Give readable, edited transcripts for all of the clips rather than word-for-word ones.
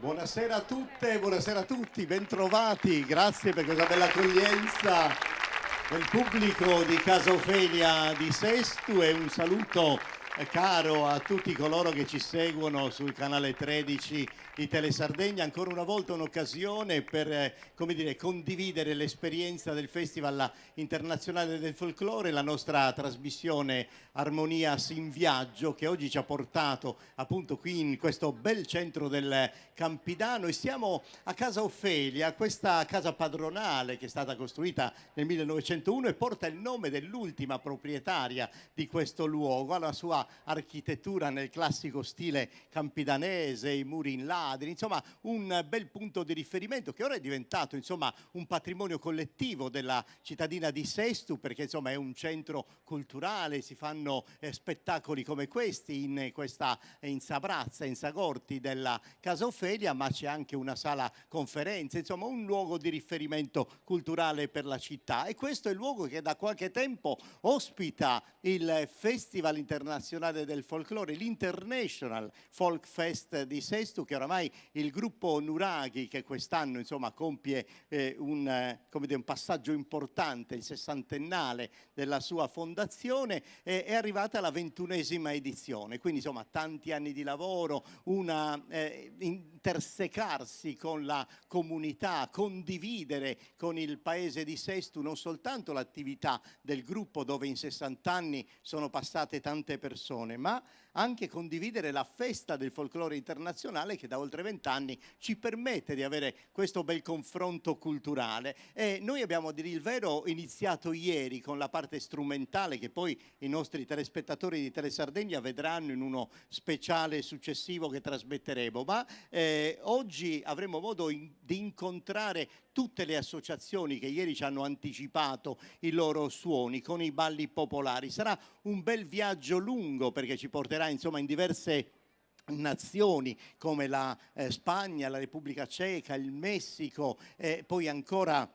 Buonasera a tutte, buonasera a tutti, bentrovati, grazie per questa bella accoglienza del pubblico di Casa Ofelia di Sestu e un saluto caro a tutti coloro che ci seguono sul canale 13 di Telesardegna. Ancora una volta un'occasione per come dire, condividere l'esperienza del Festival Internazionale del Folklore, la nostra trasmissione Armonias in Viaggio che oggi ci ha portato appunto qui in questo bel centro del Campidano e siamo a Casa Ofelia, questa casa padronale che è stata costruita nel 1901 e porta il nome dell'ultima proprietaria di questo luogo, ha la sua architettura nel classico stile campidanese, i muri in ladri, insomma un bel punto di riferimento che ora è diventato insomma un patrimonio collettivo della cittadina di Sestu, perché insomma è un centro culturale, si fanno spettacoli come questi in Sabrazza, in Sagorti della Casa Ofelia, ma c'è anche una sala conferenze, insomma un luogo di riferimento culturale per la città, e questo è il luogo che da qualche tempo ospita il Festival Internazionale del Folklore, l'International Folk Fest di Sestu, che oramai il gruppo Nuraghi, che quest'anno insomma compie un passaggio importante, il sessantennale della sua fondazione, è arrivata alla 21esima edizione, quindi insomma tanti anni di lavoro, intersecarsi con la comunità, condividere con il paese di Sestu non soltanto l'attività del gruppo dove in 60 anni sono passate tante persone, ma anche condividere la festa del folklore internazionale che da oltre 20 anni ci permette di avere questo bel confronto culturale. E noi abbiamo, a dire il vero, iniziato ieri con la parte strumentale che poi i nostri telespettatori di Telesardegna vedranno in uno speciale successivo che trasmetteremo, ma oggi avremo modo di incontrare tutte le associazioni che ieri ci hanno anticipato i loro suoni con i balli popolari. Sarà un bel viaggio lungo perché ci porterà insomma in diverse nazioni come la Spagna, la Repubblica Ceca, il Messico, poi ancora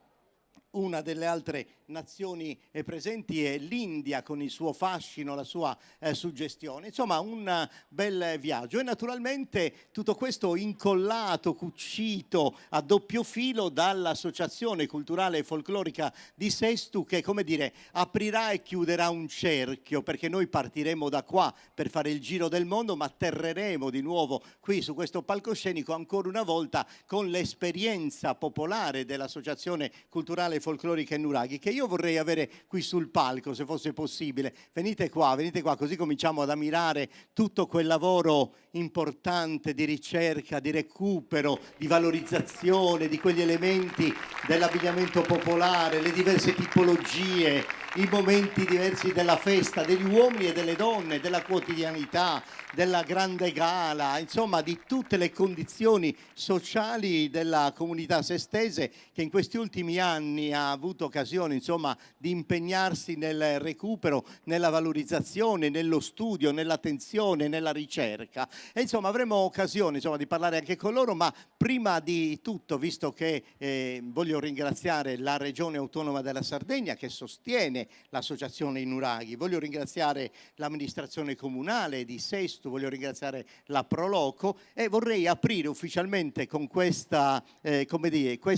una delle altre nazioni presenti è l'India con il suo fascino, la sua suggestione, insomma un bel viaggio, e naturalmente tutto questo incollato, cucito a doppio filo dall'Associazione Culturale e Folclorica di Sestu che, come dire, aprirà e chiuderà un cerchio, perché noi partiremo da qua per fare il giro del mondo, ma atterreremo di nuovo qui su questo palcoscenico ancora una volta con l'esperienza popolare dell'Associazione Culturale e Folclorica Nuraghi, che io vorrei avere qui sul palco se fosse possibile. Venite qua, così cominciamo ad ammirare tutto quel lavoro importante di ricerca, di recupero, di valorizzazione di quegli elementi dell'abbigliamento popolare, le diverse tipologie, i momenti diversi della festa, degli uomini e delle donne, della quotidianità, della grande gala, insomma di tutte le condizioni sociali della comunità sestese che in questi ultimi anni ha avuto occasione insomma di impegnarsi nel recupero, nella valorizzazione, nello studio, nell'attenzione, nella ricerca, e insomma avremo occasione insomma di parlare anche con loro, ma prima di tutto, visto che voglio ringraziare la Regione Autonoma della Sardegna che sostiene l'associazione I Nuraghi, voglio ringraziare l'amministrazione comunale di Sestu, voglio ringraziare la Proloco, e vorrei aprire ufficialmente con questa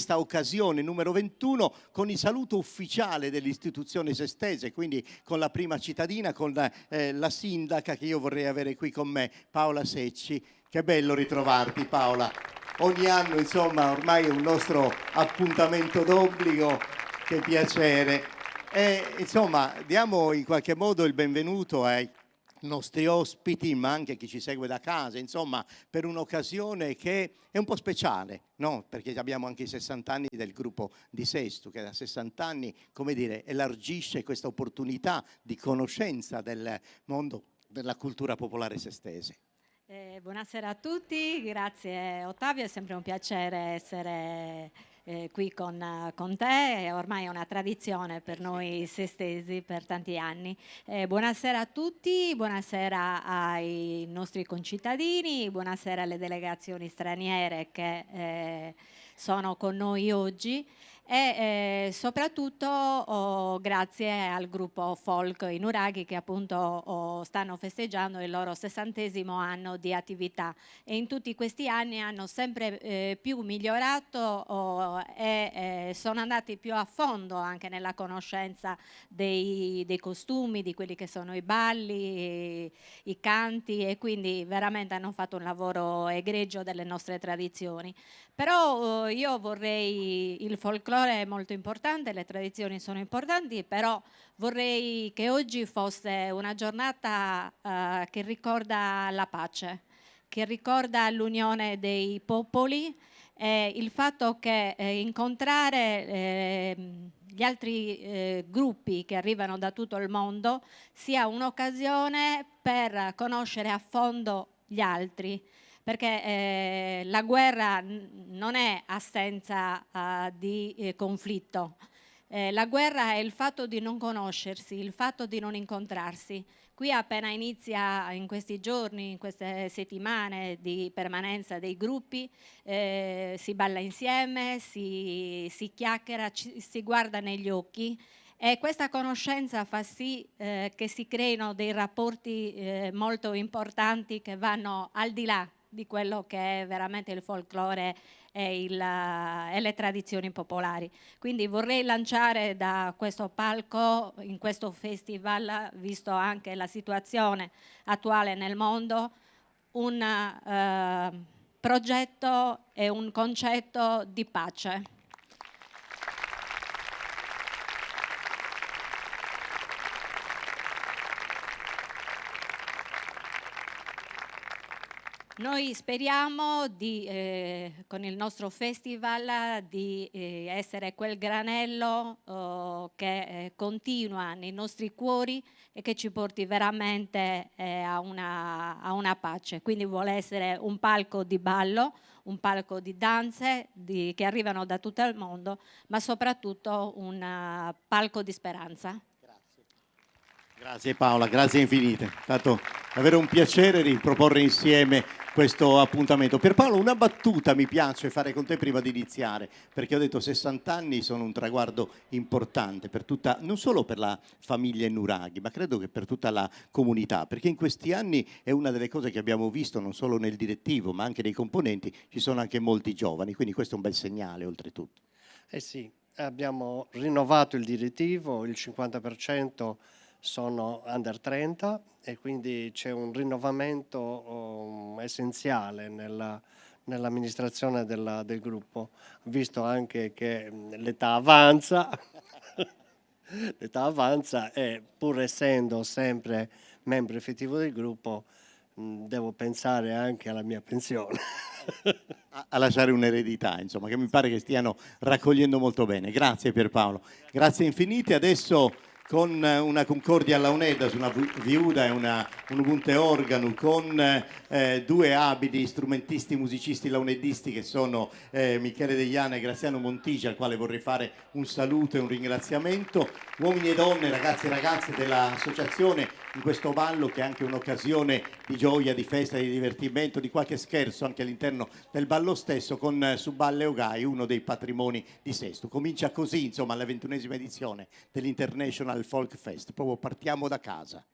occasione numero 21 con il saluto ufficiale dell'istituzione sestese, quindi con la prima cittadina, con la sindaca che io vorrei avere qui con me, Paola Secci. Che bello ritrovarti, Paola. Ogni anno insomma ormai è un nostro appuntamento d'obbligo, che piacere. E insomma diamo in qualche modo il benvenuto ai nostri ospiti, ma anche a chi ci segue da casa, insomma per un'occasione che è un po' speciale, no? Perché abbiamo anche i 60 anni del gruppo di Sestu, che da 60 anni, come dire, elargisce questa opportunità di conoscenza del mondo della cultura popolare sestese. Buonasera a tutti, grazie Ottavio, è sempre un piacere essere qui con te, ormai è una tradizione per noi sestesi per tanti anni. Buonasera a tutti, buonasera ai nostri concittadini, buonasera alle delegazioni straniere che sono con noi oggi. soprattutto grazie al gruppo Folk in Nuraghi che appunto stanno festeggiando il loro 60° anno di attività, e in tutti questi anni hanno sempre più migliorato e sono andati più a fondo anche nella conoscenza dei costumi, di quelli che sono i balli, i canti, e quindi veramente hanno fatto un lavoro egregio delle nostre tradizioni. Però io vorrei, il folklore è molto importante, le tradizioni sono importanti, però vorrei che oggi fosse una giornata che ricorda la pace, che ricorda l'unione dei popoli, e il fatto che incontrare gli altri gruppi che arrivano da tutto il mondo sia un'occasione per conoscere a fondo gli altri, perché la guerra non è assenza di conflitto. La guerra è il fatto di non conoscersi, il fatto di non incontrarsi. Qui appena inizia, in questi giorni, in queste settimane di permanenza dei gruppi, si balla insieme, si chiacchiera, si guarda negli occhi, e questa conoscenza fa sì che si creino dei rapporti molto importanti che vanno al di là di quello che è veramente il folklore e le tradizioni popolari. Quindi vorrei lanciare da questo palco, in questo festival, visto anche la situazione attuale nel mondo, un progetto e un concetto di pace. Noi speriamo con il nostro festival di essere quel granello che continua nei nostri cuori e che ci porti veramente a una pace. Quindi vuole essere un palco di ballo, un palco di danze che arrivano da tutto il mondo, ma soprattutto un palco di speranza. Grazie Paola, grazie infinite. È stato davvero un piacere riproporre insieme questo appuntamento. Pierpaolo, una battuta mi piace fare con te prima di iniziare, perché ho detto 60 anni sono un traguardo importante per tutta, non solo per la famiglia Nuraghi, ma credo che per tutta la comunità, perché in questi anni è una delle cose che abbiamo visto non solo nel direttivo, ma anche nei componenti, ci sono anche molti giovani, quindi questo è un bel segnale oltretutto. Eh sì, abbiamo rinnovato il direttivo, il 50% sono under 30 e quindi c'è un rinnovamento essenziale nell'amministrazione del gruppo, visto anche che l'età avanza, l'età avanza e pur essendo sempre membro effettivo del gruppo devo pensare anche alla mia pensione. A lasciare un'eredità, insomma, che mi pare che stiano raccogliendo molto bene. Grazie Pierpaolo, grazie infinite. Adesso con una concordia alla UNEDA su una viuda e un Ubuntu organo, con due abili strumentisti, musicisti launedisti che sono Michele Degliana e Graziano Montigia, al quale vorrei fare un saluto e un ringraziamento, uomini e donne, ragazzi e ragazze dell'associazione, in questo ballo che è anche un'occasione di gioia, di festa, di divertimento, di qualche scherzo anche all'interno del ballo stesso, con Suballe Ogai, uno dei patrimoni di Sesto. Comincia così, insomma, la 21esima edizione dell'International Folk Fest. Proprio partiamo da casa.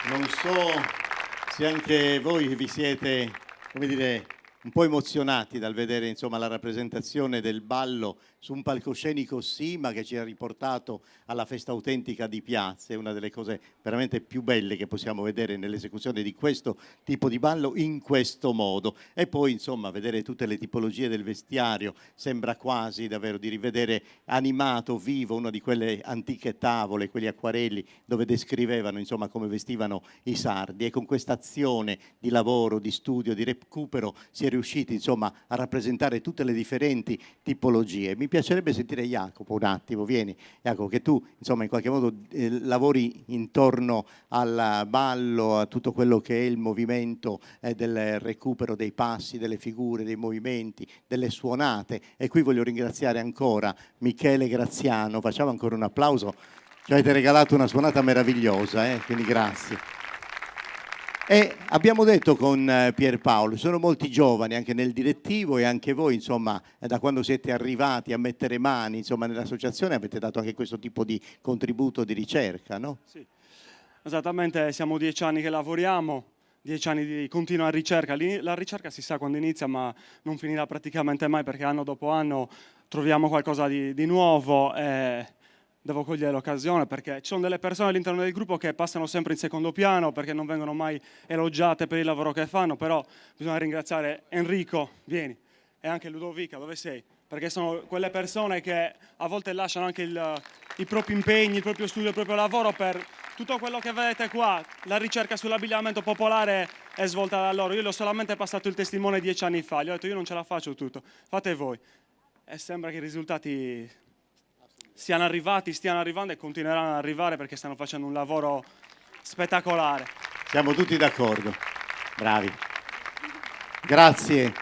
Non so se anche voi vi siete, come dire, un po' emozionati dal vedere insomma la rappresentazione del ballo su un palcoscenico sì, ma che ci ha riportato alla festa autentica di piazza. È una delle cose veramente più belle che possiamo vedere nell'esecuzione di questo tipo di ballo in questo modo. E poi insomma vedere tutte le tipologie del vestiario sembra quasi davvero di rivedere animato, vivo, una di quelle antiche tavole, quegli acquarelli dove descrivevano insomma come vestivano i sardi, e con questa azione di lavoro, di studio, di recupero si è riusciti insomma a rappresentare tutte le differenti tipologie. Mi piacerebbe sentire Jacopo un attimo, vieni Jacopo, che tu insomma in qualche modo lavori intorno al ballo, a tutto quello che è il movimento del recupero dei passi, delle figure, dei movimenti, delle suonate, e qui voglio ringraziare ancora Michele Graziano, facciamo ancora un applauso, ci avete regalato una suonata meravigliosa, quindi grazie. E abbiamo detto con Pierpaolo, sono molti giovani anche nel direttivo, e anche voi insomma da quando siete arrivati a mettere mani insomma nell'associazione avete dato anche questo tipo di contributo di ricerca, no? Sì, esattamente, siamo 10 anni che lavoriamo, 10 anni di continua ricerca. La ricerca si sa quando inizia, ma non finirà praticamente mai, perché anno dopo anno troviamo qualcosa di nuovo. Devo cogliere l'occasione perché ci sono delle persone all'interno del gruppo che passano sempre in secondo piano perché non vengono mai elogiate per il lavoro che fanno, però bisogna ringraziare Enrico, vieni, e anche Ludovica, dove sei? Perché sono quelle persone che a volte lasciano anche i propri impegni, il proprio studio, il proprio lavoro per tutto quello che vedete qua. La ricerca sull'abbigliamento popolare è svolta da loro. Io l'ho solamente passato il testimone 10 anni fa, gli ho detto io non ce la faccio tutto, fate voi. E sembra che i risultati stiano arrivando e continueranno ad arrivare perché stanno facendo un lavoro spettacolare. Siamo tutti d'accordo, bravi. Grazie.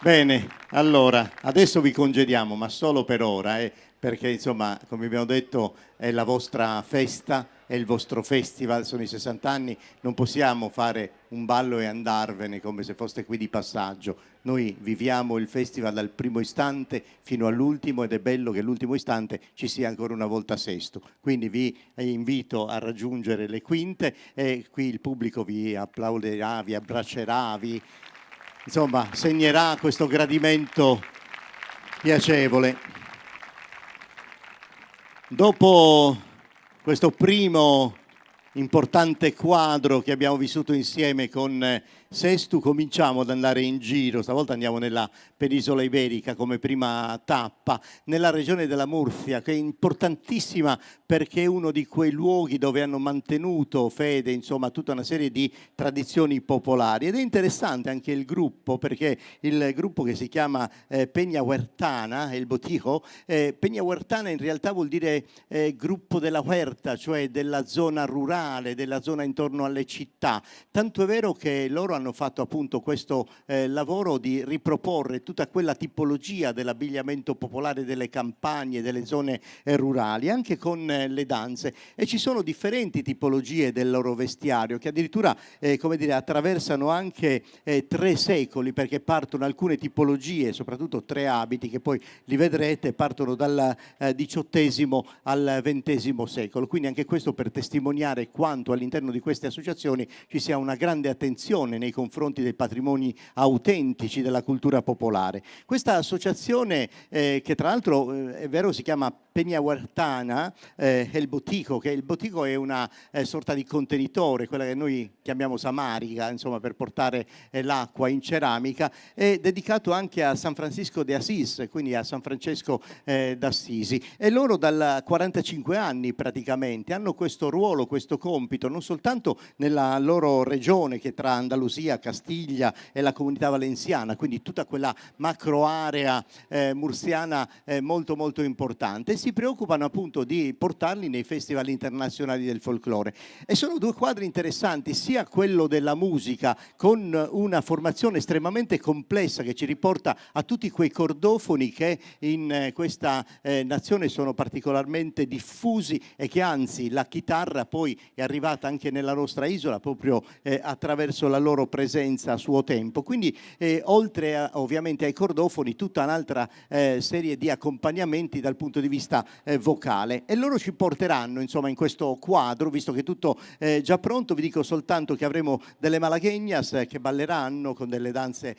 Bene, allora, adesso vi congediamo, ma solo per ora, perché insomma, come abbiamo detto, è la vostra festa, è il vostro festival, sono i 60 anni, non possiamo fare un ballo e andarvene come se foste qui di passaggio. Noi viviamo il festival dal primo istante fino all'ultimo, ed è bello che l'ultimo istante ci sia ancora una volta Sesto. Quindi vi invito a raggiungere le quinte, e qui il pubblico vi applauderà, vi abbraccerà, insomma, segnerà questo gradimento piacevole. Dopo questo primo importante quadro che abbiamo vissuto insieme con Sestu, cominciamo ad andare in giro. Stavolta andiamo nella penisola iberica come prima tappa, nella regione della Murcia, che è importantissima perché è uno di quei luoghi dove hanno mantenuto fede, insomma, tutta una serie di tradizioni popolari. Ed è interessante anche il gruppo, perché il gruppo, che si chiama Peña Huertana, il Botijo, Peña Huertana in realtà vuol dire gruppo della huerta, cioè della zona rurale, della zona intorno alle città. Tanto è vero che loro hanno fatto appunto questo lavoro di riproporre tutta quella tipologia dell'abbigliamento popolare delle campagne, delle zone rurali, anche con le danze, e ci sono differenti tipologie del loro vestiario che addirittura come dire, attraversano anche 3 secoli, perché partono alcune tipologie, soprattutto 3 abiti che poi li vedrete, partono dal XVIII al XX secolo. Quindi anche questo per testimoniare quanto all'interno di queste associazioni ci sia una grande attenzione nei confronti dei patrimoni autentici della cultura popolare. Questa associazione che tra l'altro è vero si chiama Peña Huertana, El Botijo, che il Botijo è una sorta di contenitore, quella che noi chiamiamo samarica, insomma, per portare l'acqua in ceramica, è dedicato anche a San Francisco de Asís, quindi a San Francesco d'Assisi, e loro da 45 anni praticamente hanno questo ruolo, questo compito, non soltanto nella loro regione, che tra Andalusia, Castiglia e la Comunità Valenziana, quindi tutta quella macro area mursiana molto molto importante, si preoccupano appunto di portarli nei festival internazionali del folklore. E sono 2 quadri interessanti, sia quello della musica con una formazione estremamente complessa che ci riporta a tutti quei cordofoni che in questa nazione sono particolarmente diffusi, e che anzi la chitarra poi è arrivata anche nella nostra isola proprio attraverso la loro presenza a suo tempo. Quindi oltre ovviamente ai cordofoni, tutta un'altra serie di accompagnamenti dal punto di vista vista vocale, e loro ci porteranno insomma in questo quadro, visto che tutto è già pronto. Vi dico soltanto che avremo delle malagueñas che balleranno con delle danze,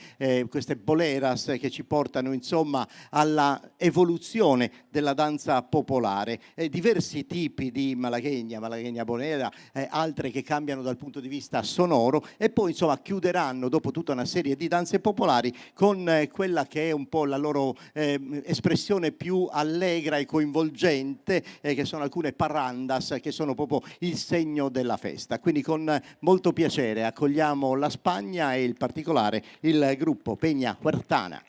queste boleras che ci portano insomma alla evoluzione della danza popolare, diversi tipi di malagueña bolera, altre che cambiano dal punto di vista sonoro, e poi insomma chiuderanno dopo tutta una serie di danze popolari con quella che è un po' la loro espressione più allegra e coinvolgente, che sono alcune parrandas che sono proprio il segno della festa. Quindi con molto piacere accogliamo la Spagna e in particolare il gruppo Peña Huertana.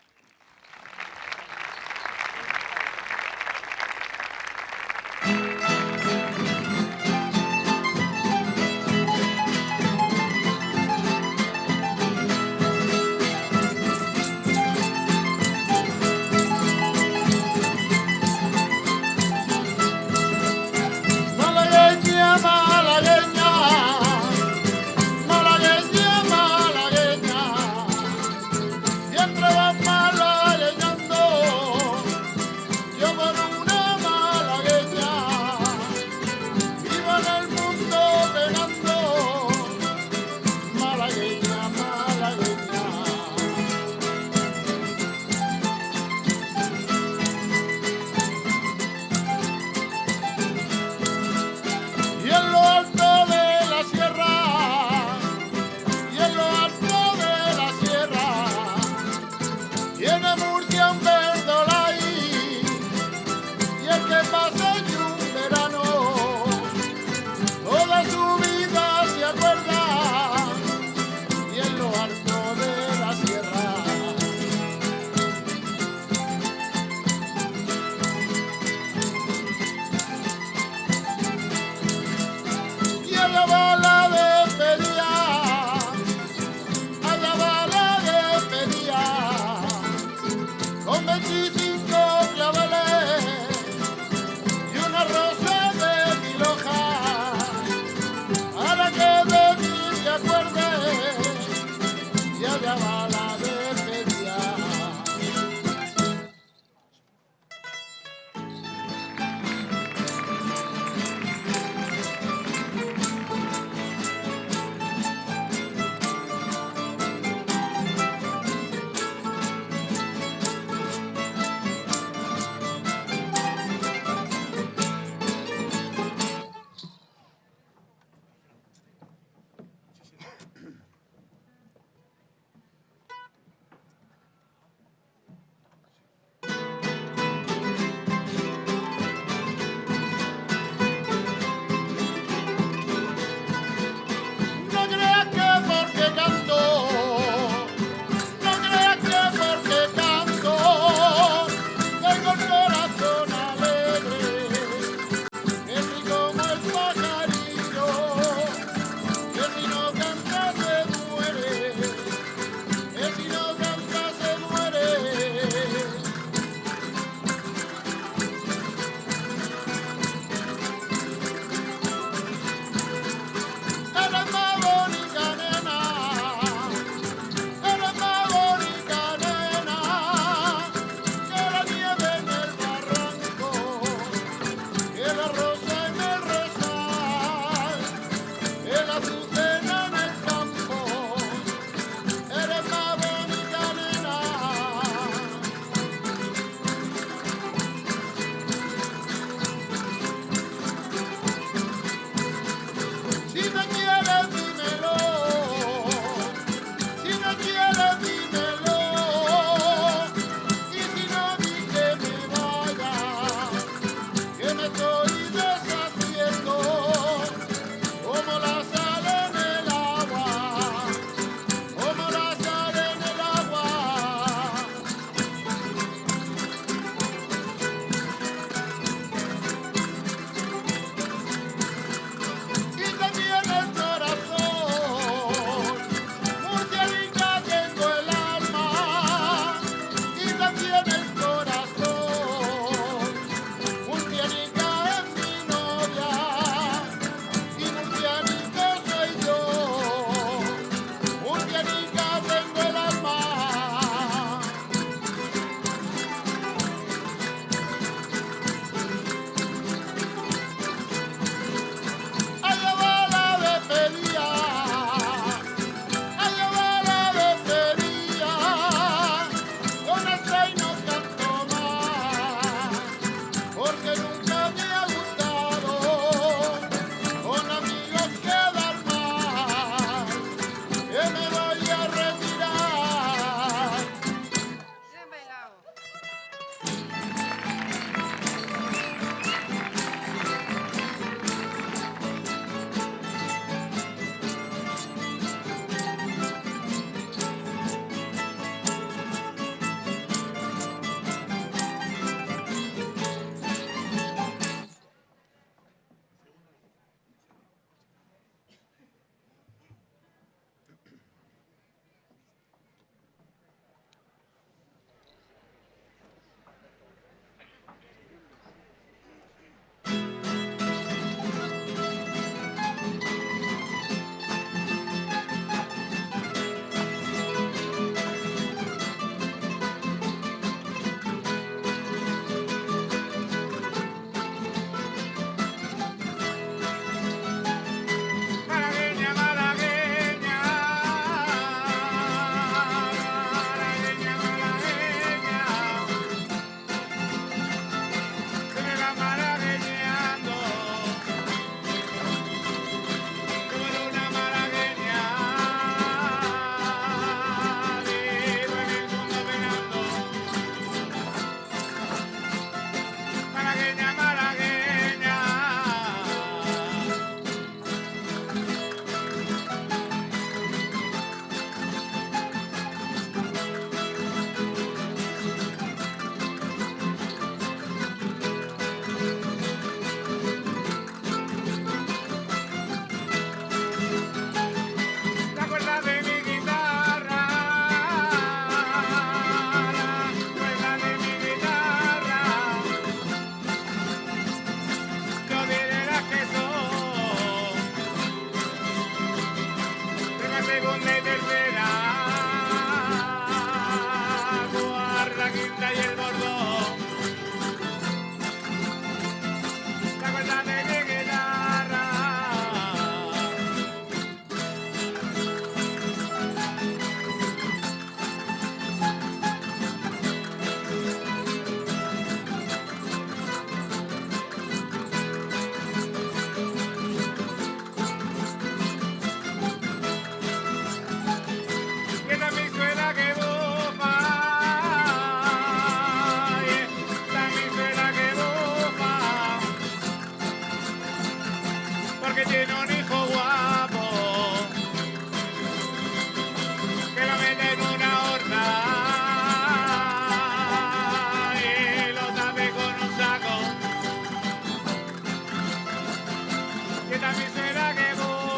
Malagueña, malagueña, siempre van porque tiene un hijo guapo que lo mete en una horna y lo tape con un saco, que también será que bomba.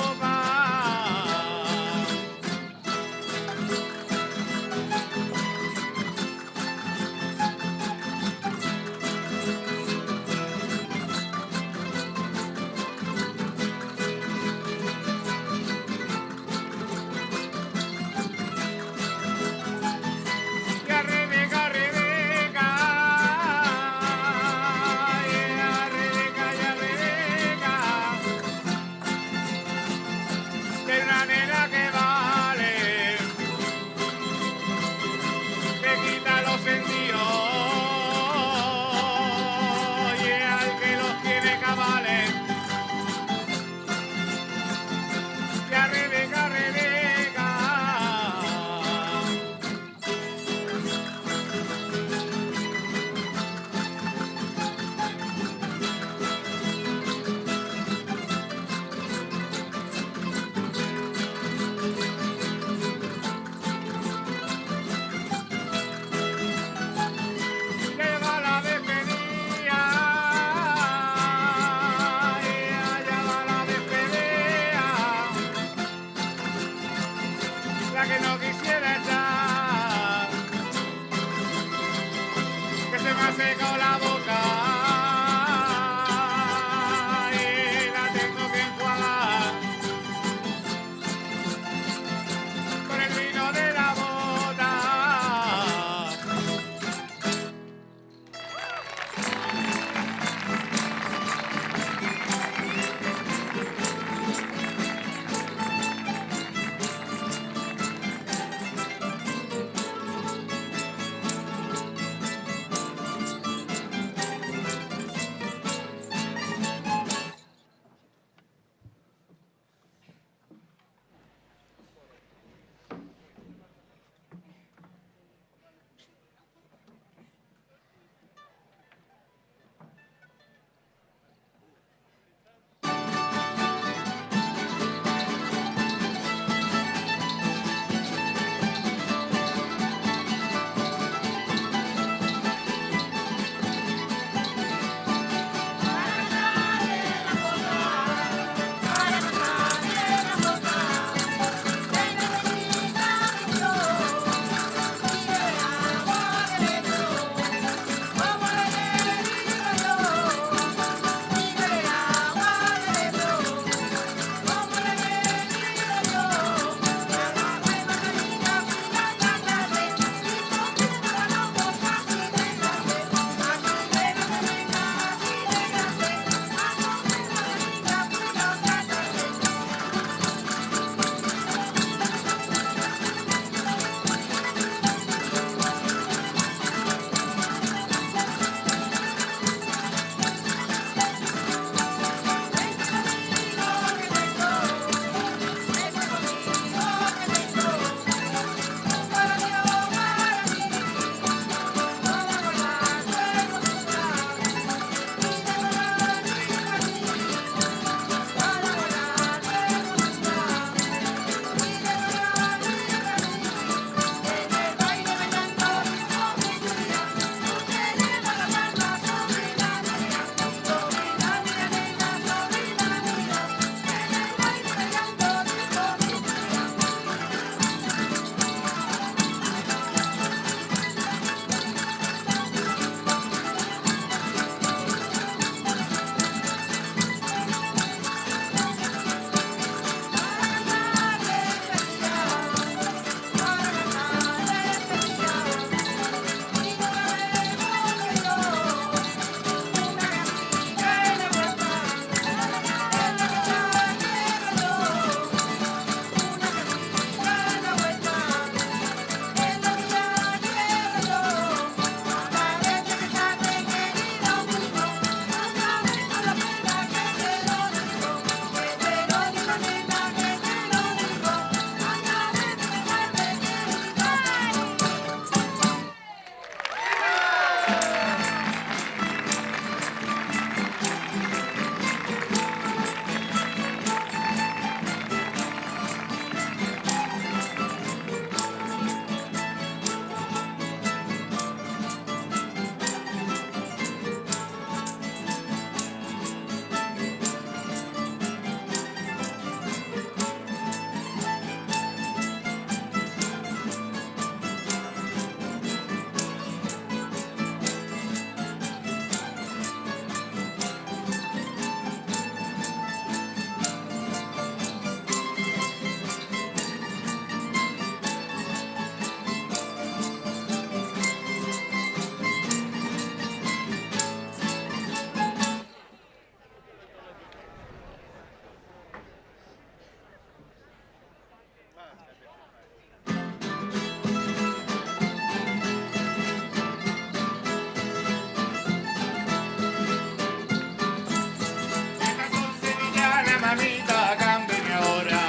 mamita, cámbiame ahora.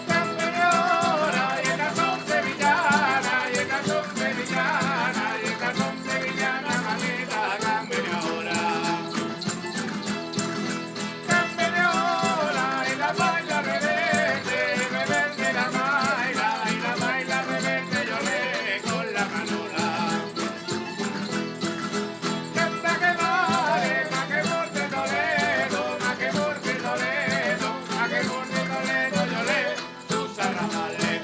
Cámbiame ahora, y estas son sevillanas, y estas son sevillanas, y estas son sevillanas, mamita, cámbiame ahora. Cámbiame ahora, y la baila rebelde, rebelde la baila, y la baila rebelde yo le con la manola. Canta que vale, ma que morte Toledo, ma que morte Toledo, ma que morte Toledo yo le tus arrabales.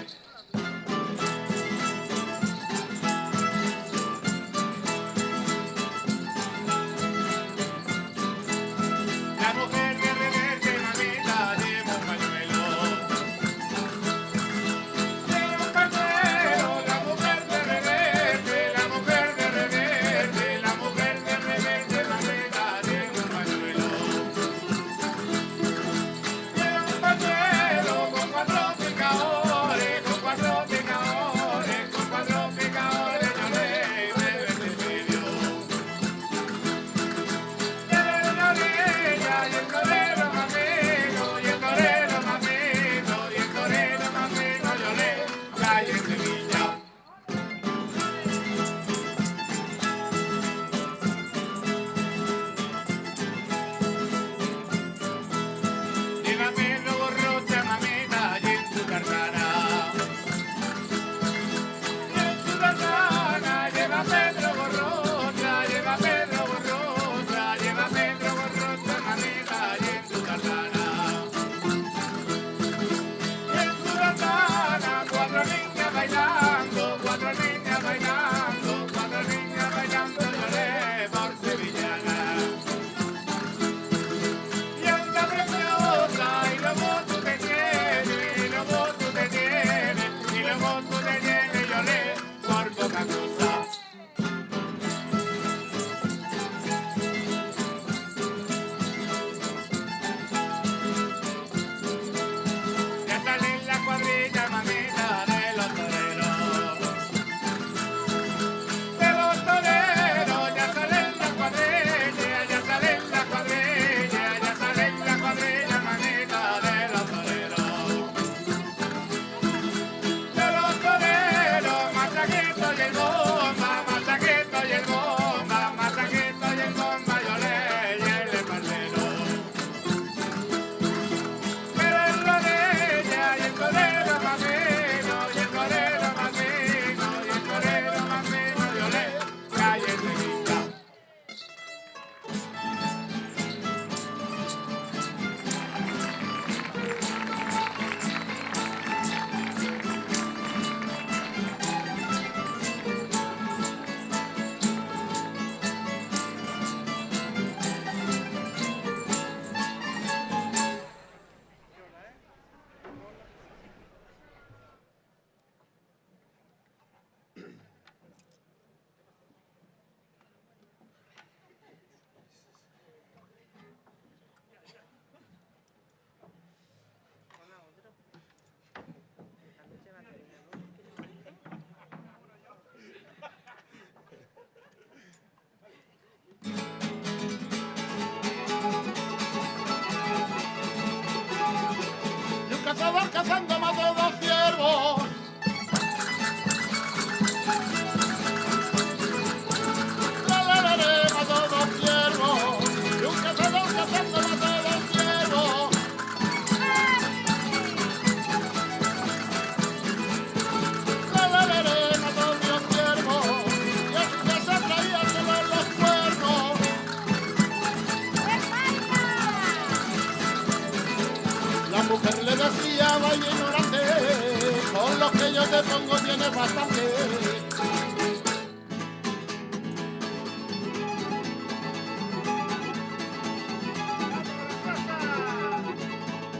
La mujer de reverte, mamita, lleva un pañuelo. Lleva un pañuelo, la mujer de reverte, la mujer de reverte, la mujer de reverte, mamita, lleva un pañuelo. Lleva un pañuelo con cuatro picadores, con cuatro picadores, con cuatro picadores, yo le bebe el medio. En la orilla y el torero más fino, y el torero más fino, y el torero más fino, yo le calle en Sevilla. Lleva Pedro Gorrocha, mamita, y en su tartana. Y en su tartana lleva Pedro Gorrocha, lleva Pedro Gorrocha, lleva Pedro Gorrocha, mamita, y en su tartana. Y en su tartana cuatro niñas bailando, cuatro niñas bailando, cuatro niñas bailando, yo le por sevillana. Y anda preciosa, y luego tú te tienes, y luego tú te tienes, y luego tú te tienes, yo le por poca cosa. Ya sale en la cuadrilla, mamita, de los toreros. De los toreros, ya sale en la cuadrilla, ya sale en la cuadrilla, ya sale en la cuadrilla, mamita, de los toreros. De los toreros, Masaquito y el bomba, Masaquito y el bomba, Masaquito y el bomba, yo le y el parcero. Pero el rodilla y el torero más fino, y el torero más fino, y el torero más fino, yo le calle en Sevilla. Y un cazador cazando mató dos ciervos. Mató dos ciervos. Y un cazador cazando mató dos ciervos. Mató dos ciervos. Y a su casa traía todos los cuernos. La mujer le decía, vaya ignorante, con lo que yo te pongo tienes bastante.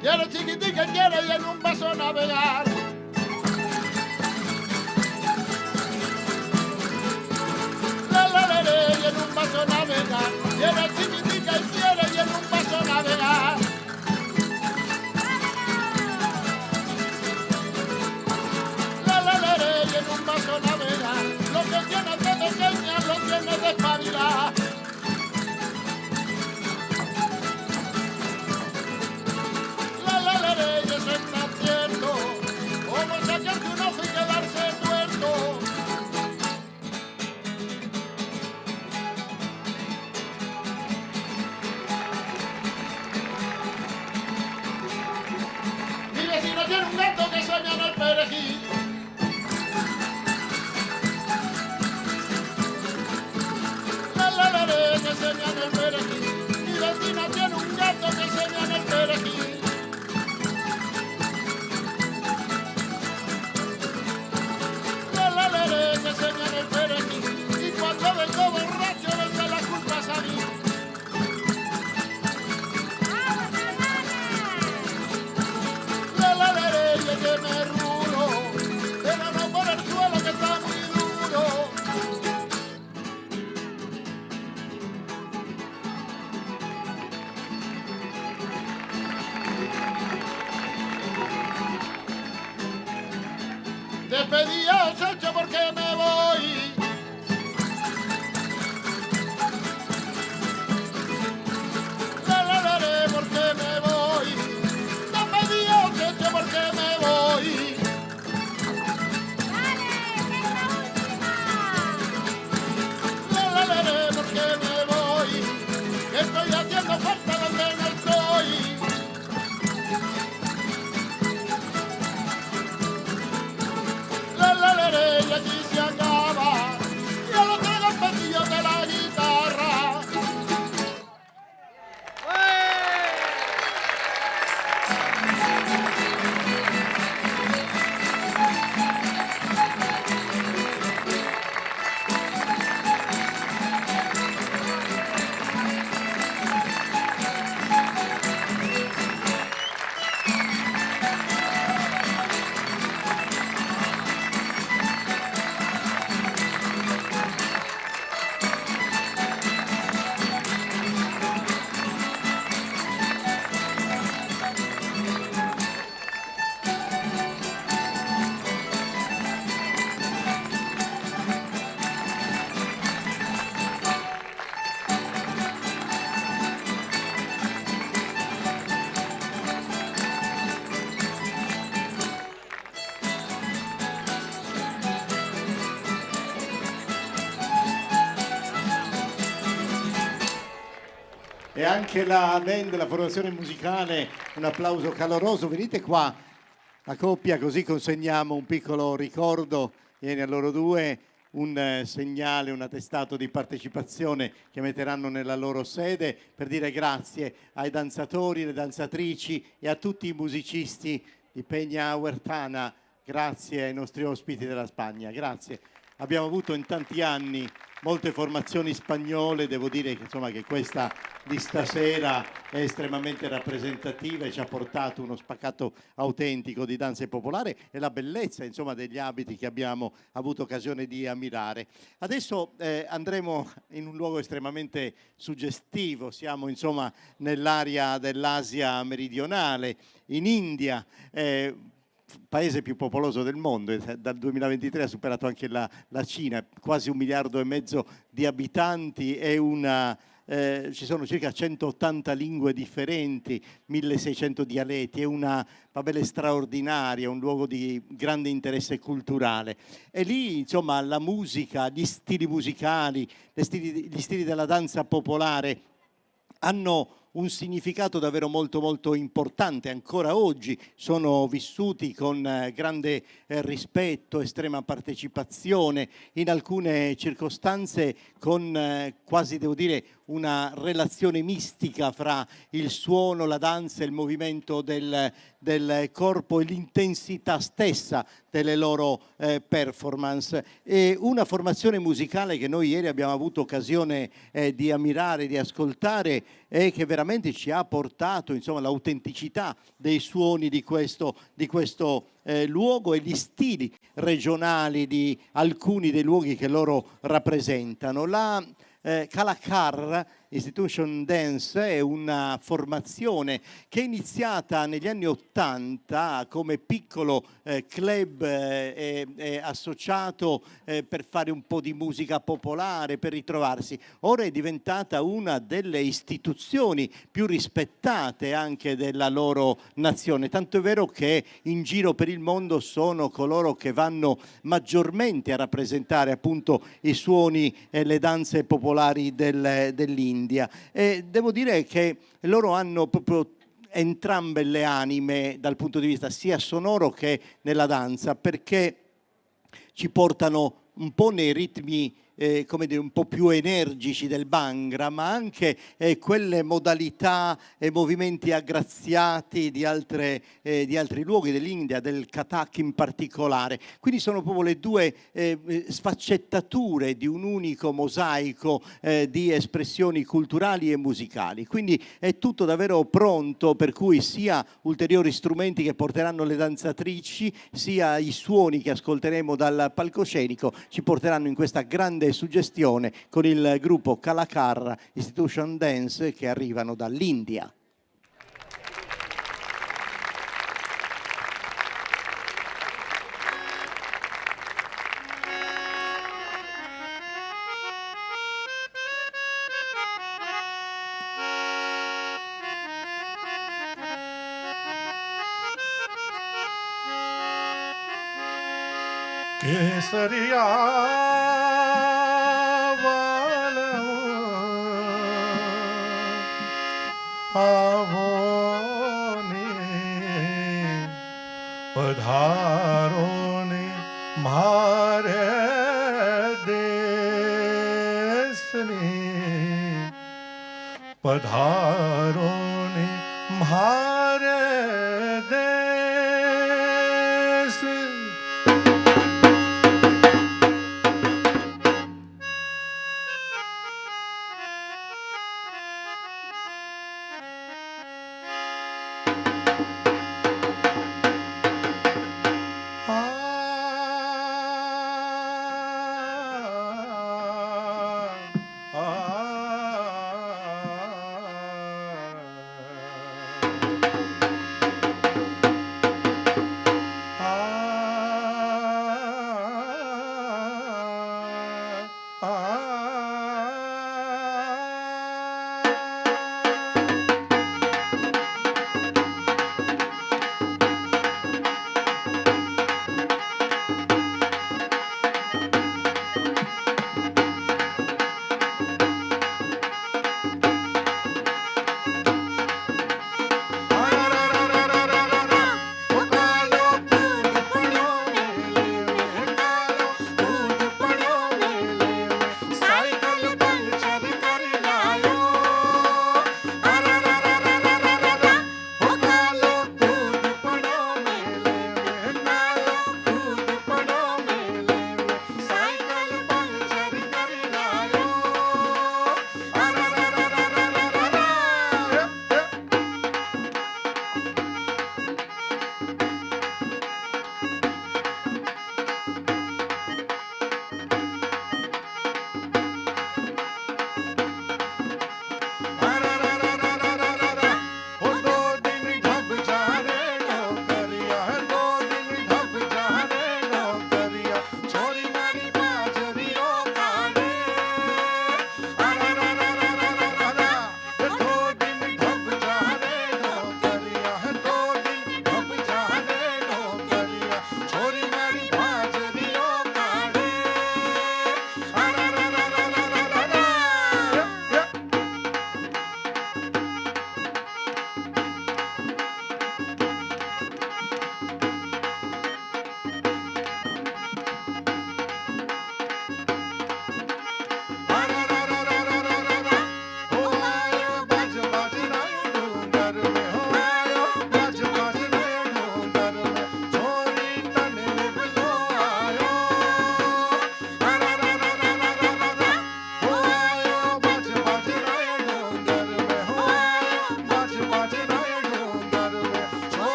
Quiere chiquitica, quiere y en un vaso navegar. Y en un vaso navegar. Quiere chiquitica y quiere y en un vaso navegar. Y en un vaso navegar. Lo que tiene de pequeña lo tiene de espabilar. perejil. La, que enseñan el perejil. Mi vecina tiene un gato que enseña el perejil. Que enseñan el perejil. Y cuando vengo borracho, me echa la culpa a mí. Que me rulo, pero no por el suelo que está muy duro. Te pedía Ochocho porque me voy. Porque me voy. Te pedía Ochocho porque me voy. Porque me voy. Estoy haciendo falta donde no estoy. Y allí se acaba. Yo lo traigo el pasillo de la guitarra. E anche la band, la formazione musicale, un applauso caloroso. Venite qua, la coppia, così consegniamo un piccolo ricordo. Viene a loro due un segnale, un attestato di partecipazione che metteranno nella loro sede per dire grazie ai danzatori, alle danzatrici e a tutti i musicisti di Peña Huertana. Grazie ai nostri ospiti della Spagna, grazie. Abbiamo avuto in tanti anni molte formazioni spagnole, devo dire che, insomma, che questa di stasera è estremamente rappresentativa e ci ha portato uno spaccato autentico di danza popolare e la bellezza, insomma, degli abiti che abbiamo avuto occasione di ammirare. Adesso andremo in un luogo estremamente suggestivo, siamo insomma nell'area dell'Asia meridionale, in India, paese più popoloso del mondo, dal 2023 ha superato anche la Cina, quasi 1,5 miliardi di abitanti e ci sono circa 180 lingue differenti, 1600 dialetti, è una Babele straordinaria, un luogo di grande interesse culturale. E lì, insomma, la musica, gli stili musicali, gli stili della danza popolare hanno un significato davvero molto molto importante, ancora oggi sono vissuti con grande rispetto, estrema partecipazione, in alcune circostanze con quasi, devo dire, una relazione mistica fra il suono, la danza e il movimento del corpo e l'intensità stessa delle loro performance. E una formazione musicale che noi ieri abbiamo avuto occasione di ammirare, di ascoltare e che veramente ci ha portato, insomma, l'autenticità dei suoni di questo luogo e gli stili regionali di alcuni dei luoghi che loro rappresentano. La Kalakkar Institution Dance è una formazione che è iniziata negli anni '80 come piccolo club associato per fare un po' di musica popolare, per ritrovarsi. Ora è diventata una delle istituzioni più rispettate anche della loro nazione, tanto è vero che in giro per il mondo sono coloro che vanno maggiormente a rappresentare appunto i suoni e le danze popolari dell'India. E devo dire che loro hanno proprio entrambe le anime dal punto di vista sia sonoro che nella danza, perché ci portano un po' nei ritmi come dire, un po' più energici del Bhangra, ma anche quelle modalità e movimenti aggraziati di altri luoghi dell'India, del Kathak in particolare. Quindi sono proprio le due sfaccettature di un unico mosaico di espressioni culturali e musicali. Quindi è tutto davvero pronto, per cui sia ulteriori strumenti che porteranno le danzatrici, sia i suoni che ascolteremo dal palcoscenico ci porteranno in questa grande suggestione con il gruppo Kalakar Institution Dance che arrivano dall'India. केसरिया आवो ने पधारो ने मारे देश ने पधारो ने मारे देश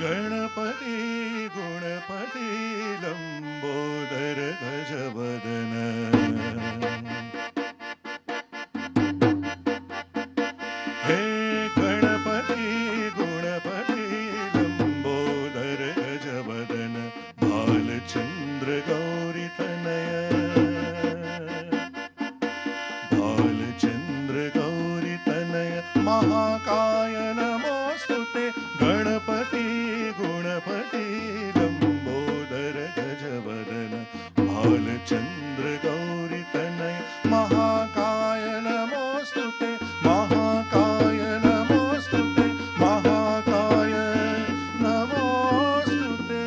गणपती गुणपती लंबोदर गजवदन हे गणपती गुणपती लंबोदर गजवदन भालचंद्र गौरी तनय भालचंद्र गौरी तनय महाकाय नमोस्तुते गणपती गुणपती लंबोदर गजवदन भालचंद्र गौरी तनय महाकाय नमोस्तुते महाकाय नमोस्तुते महाकाय नमोस्तुते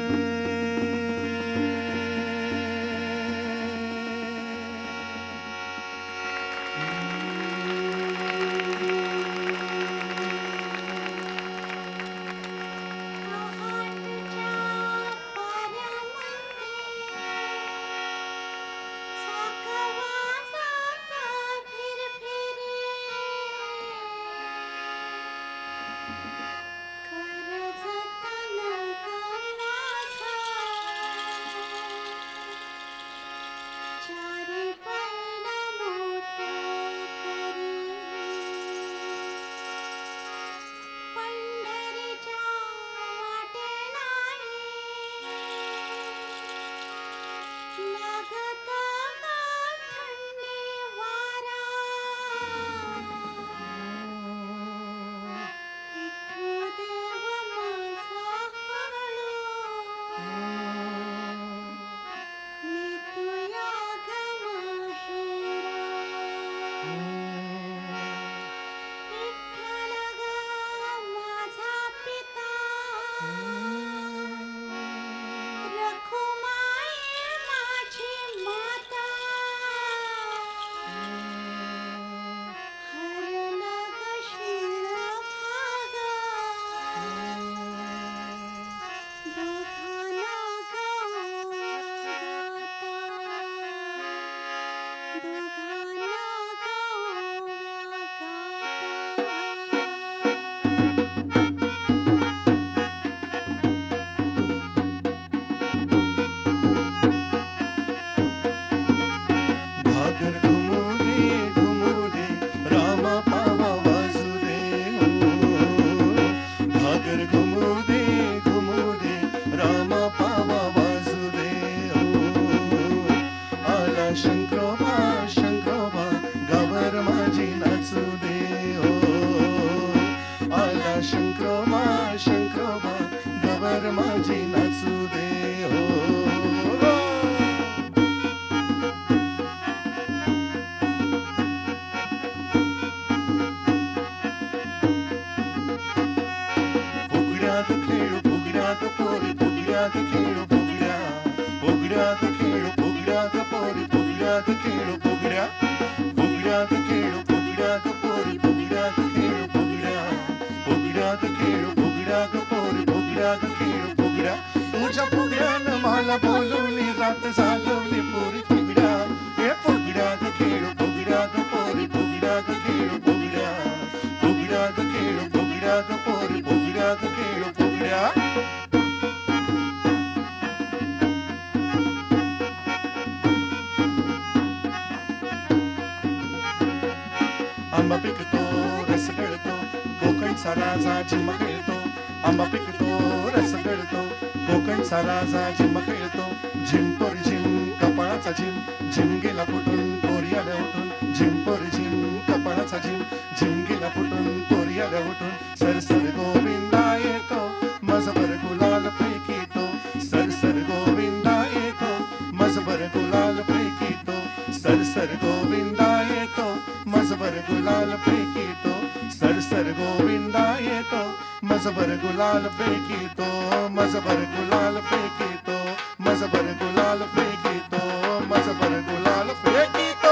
भाकर घुमुदे राम पावा वासुदे भाकर घुमुदे राम पावा वासुदे आला शंकरोबा गावर माझी नाचू दे आला शंकरोबा गावर माझी नाचू दे फुगड्यात पोरी फुगड्यात खेळू फुगड्या फुगड्यात खेळू फुगड्यात पोरी फुगड्यात खेळू फुगड्या फुगड्यात खेळू फुगड्यात पोरी फुगड्यात खेळू फुगड्या फुगड्यात खेळू फुगड्यात पोरी फुगड्यात खेळू फुगड्या तुझ्या फुगड्यानं मला बोलवली रात झालवली पोरी फुगड्या हे फुगड्यात खेळू फुगड्यात पोरी फुगड्यात खेळू फुगड्या फुगड्यात खेळू फुगड्यात पोरी फुगड्यात खेळू फुगड्या आंबा पिकतो रस गळतो कोकणचा राजा झिम्मा खेळतो आंबा पिकतो रस गळतो कोकणचा राजा झिम्मा खेळतो झिम पोर झिम कपाळाचा झिम गेला फुटून पोरी आल्या उठून झिम पोर झिम कपाळाचा झिम गेला फुटून पोरी आल्या उठून सरसर गोविंदा येतो मजबर गुलाल फेकीतो सरसर गोविंदा येतो मजबर गुलाल फेकीतो सरसर गोविंदा येतो मजबर गुलाल फेकीतो सरसर गोविंदा येतो मजबर गुलाल फेकीतो मजबर गुलाल फेकीतो मजबर गुलाल फेकीतो मजबर गुलाल फेकीतो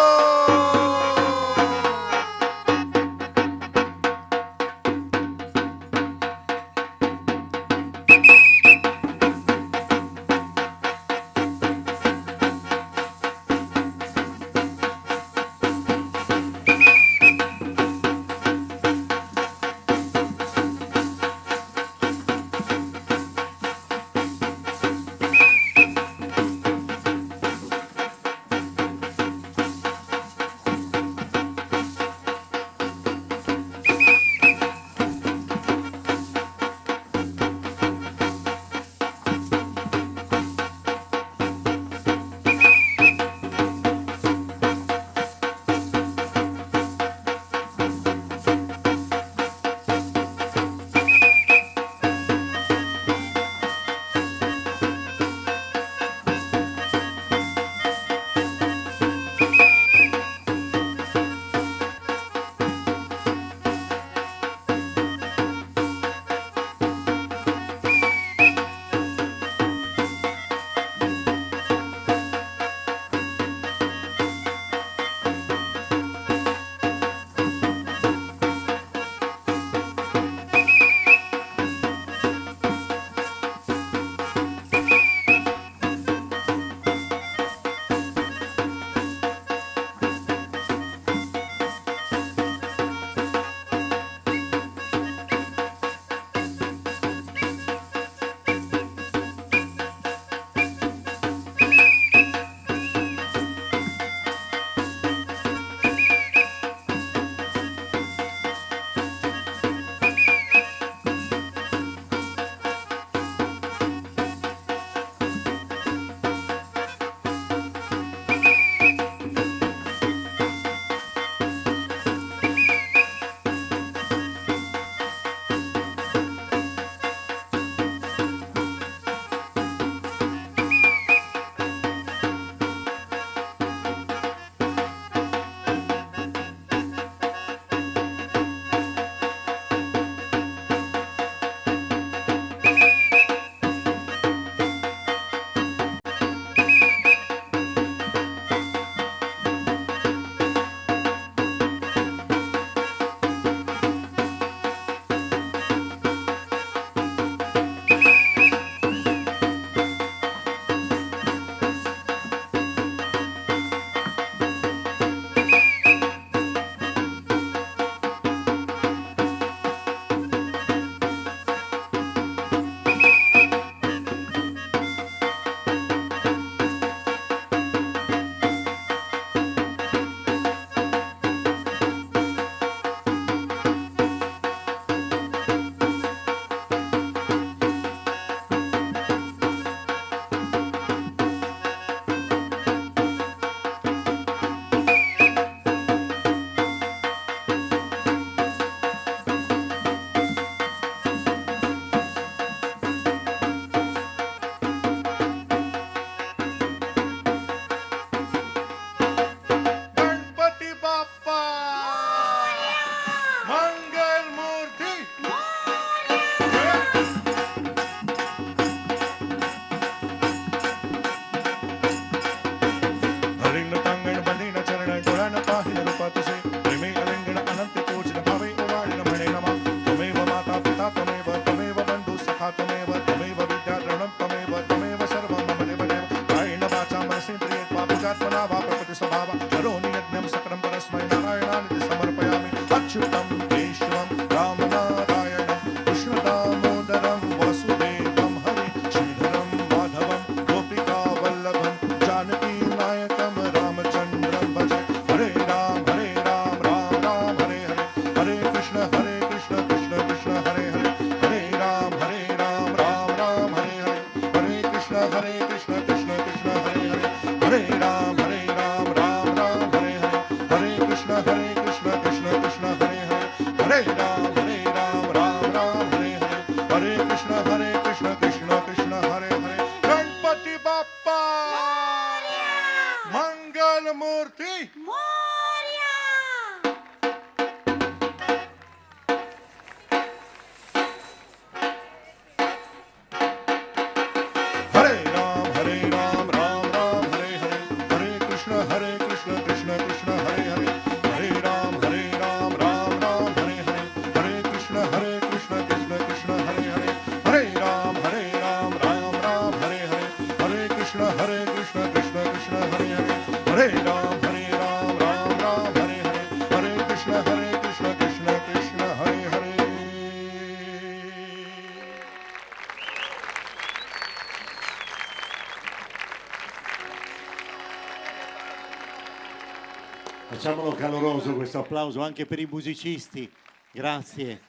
Facciamolo caloroso questo applauso anche per i musicisti. Grazie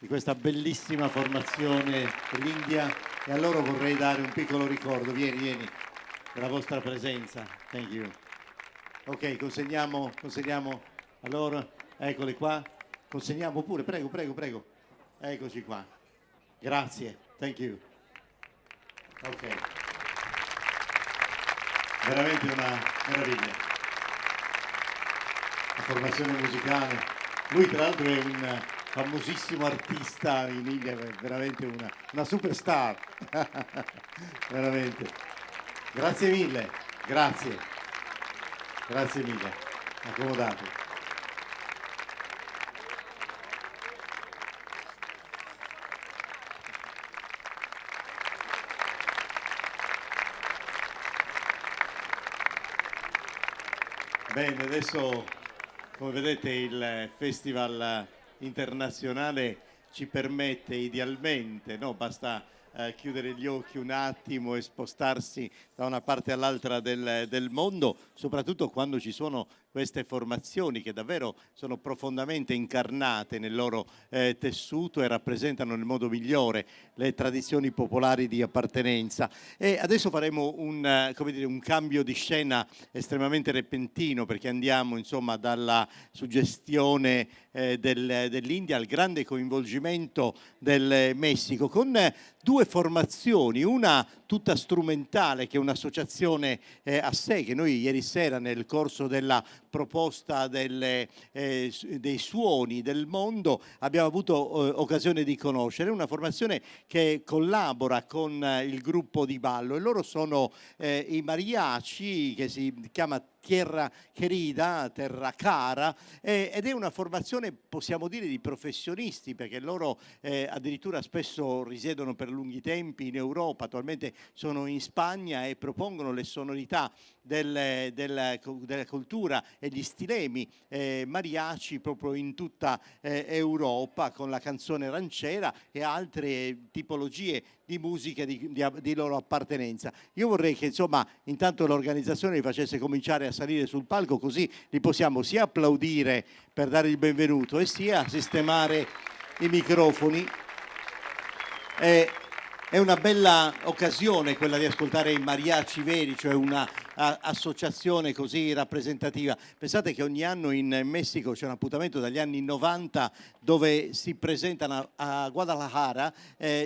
di questa bellissima formazione dell'India, e a loro vorrei dare un piccolo ricordo. Vieni, della vostra presenza. Thank you. Ok, consegniamo a loro. Eccoli qua. Consegniamo pure, prego. Eccoci qua. Grazie. Thank you. Ok. Veramente una meraviglia. La formazione musicale. Lui tra l'altro è un famosissimo artista in India, è veramente una superstar. Veramente. Grazie mille, grazie mille. Accomodate. Bene, adesso come vedete il Festival internazionale ci permette idealmente, no? Basta chiudere gli occhi un attimo e spostarsi da una parte all'altra del mondo, soprattutto quando ci sono queste formazioni che davvero sono profondamente incarnate nel loro tessuto e rappresentano nel modo migliore le tradizioni popolari di appartenenza. E adesso faremo un cambio di scena estremamente repentino, perché andiamo insomma dalla suggestione dell'India al grande coinvolgimento del Messico, con due formazioni, una tutta strumentale che è un'associazione a sé, che noi ieri sera nel corso della proposta dei suoni del mondo abbiamo avuto occasione di conoscere, una formazione che collabora con il gruppo di ballo, e loro sono i mariachi, che si chiama Tierra Querida, Terra Cara, ed è una formazione, possiamo dire, di professionisti, perché loro addirittura spesso risiedono per lunghi tempi in Europa, attualmente sono in Spagna e propongono le sonorità della cultura e gli stilemi mariachi proprio in tutta Europa, con la canzone ranchera e altre tipologie di musica di loro appartenenza. Io vorrei che insomma intanto l'organizzazione li facesse cominciare a salire sul palco, così li possiamo sia applaudire per dare il benvenuto e sia sistemare i microfoni. È una bella occasione quella di ascoltare i mariachi veri, cioè una associazione così rappresentativa. Pensate che ogni anno in Messico c'è un appuntamento dagli anni 90 dove si presentano a Guadalajara,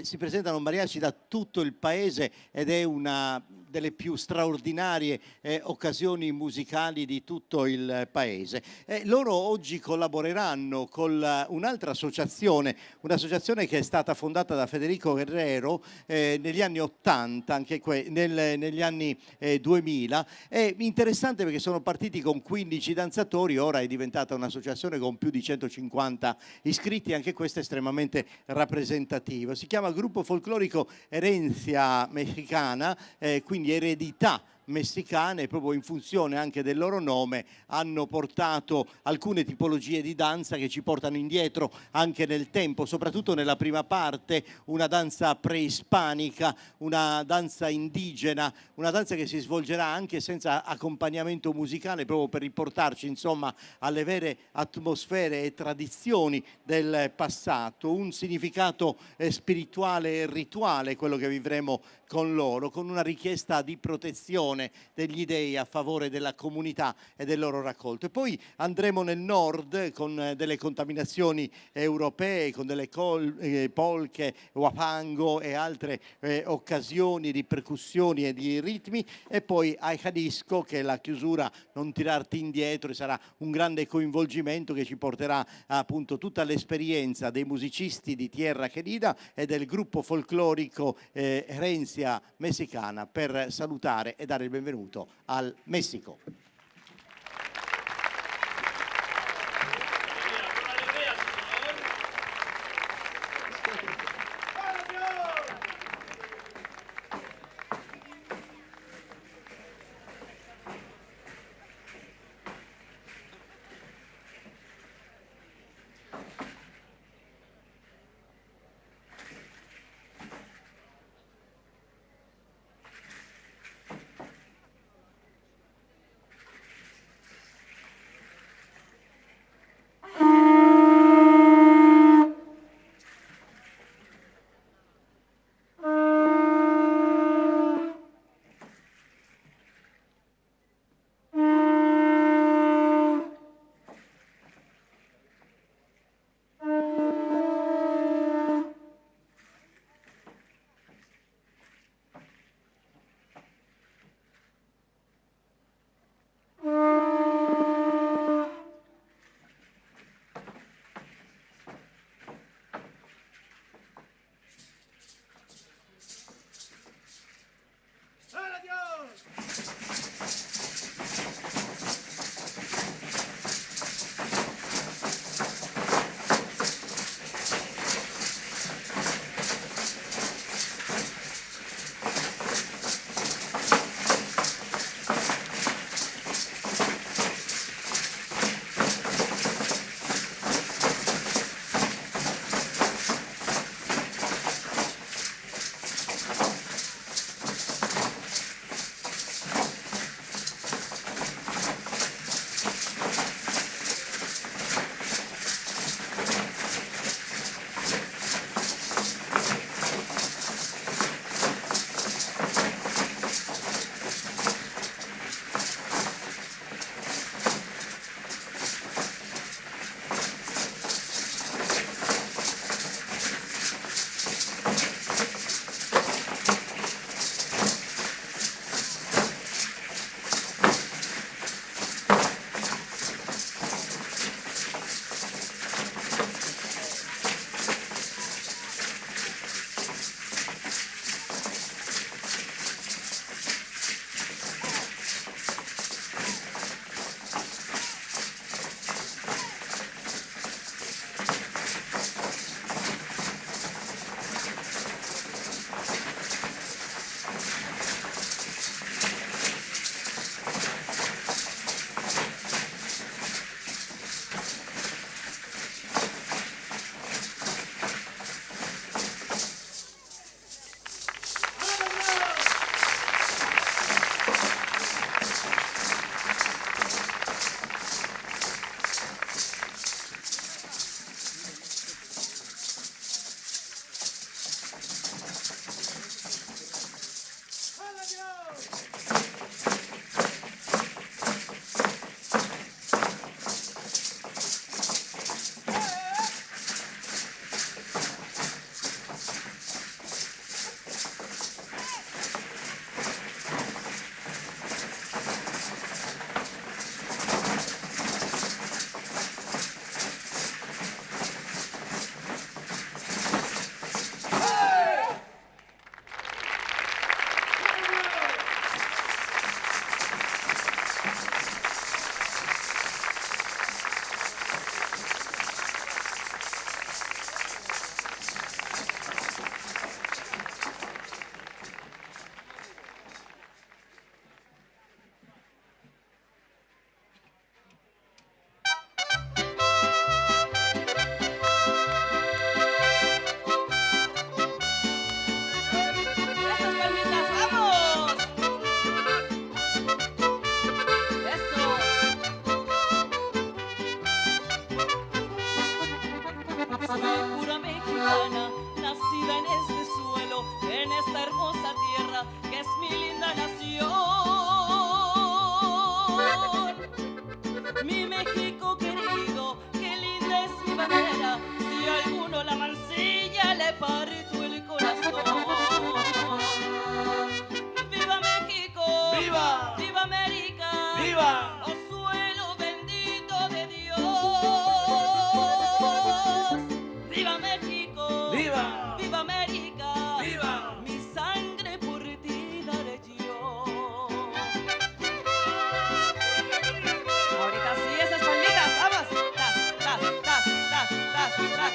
si presentano mariachi da tutto il paese, ed è una delle più straordinarie occasioni musicali di tutto il paese. Loro oggi collaboreranno con un'altra associazione, un'associazione che è stata fondata da Federico Guerrero negli anni 80, anche negli anni 2000. È interessante perché sono partiti con 15 danzatori, ora è diventata un'associazione con più di 150 iscritti, anche questa è estremamente rappresentativa. Si chiama Gruppo Folclorico Herencia Mexicana, quindi eredità messicane, proprio in funzione anche del loro nome hanno portato alcune tipologie di danza che ci portano indietro anche nel tempo, soprattutto nella prima parte, una danza preispanica, una danza indigena, una danza che si svolgerà anche senza accompagnamento musicale, proprio per riportarci insomma alle vere atmosfere e tradizioni del passato, un significato spirituale e rituale quello che vivremo con loro, con una richiesta di protezione degli dei a favore della comunità e del loro raccolto. E poi andremo nel nord con delle contaminazioni europee, con delle polche, wapango e altre occasioni di percussioni e di ritmi, e poi ai Jalisco, che è la chiusura, non tirarti indietro, e sarà un grande coinvolgimento che ci porterà appunto tutta l'esperienza dei musicisti di Tierra Querida e del gruppo folclorico Herencia Mexicana, per salutare e dare il benvenuto al Messico. hermosa tierra que es mi linda nación. Mi México querido, qué linda es mi bandera, si alguno la mancilla le parto el corazón. ¡Viva México! ¡Viva! ¡Viva América! ¡Viva! ¡Oh suelo bendito de Dios! ¡Viva México! ¡Viva! ¡Viva América! ¡Viva! Mi sangre por ti daré yo. Ahorita sí, esas palmitas, vamos. Tas, tas, tas, tas, tas, tas.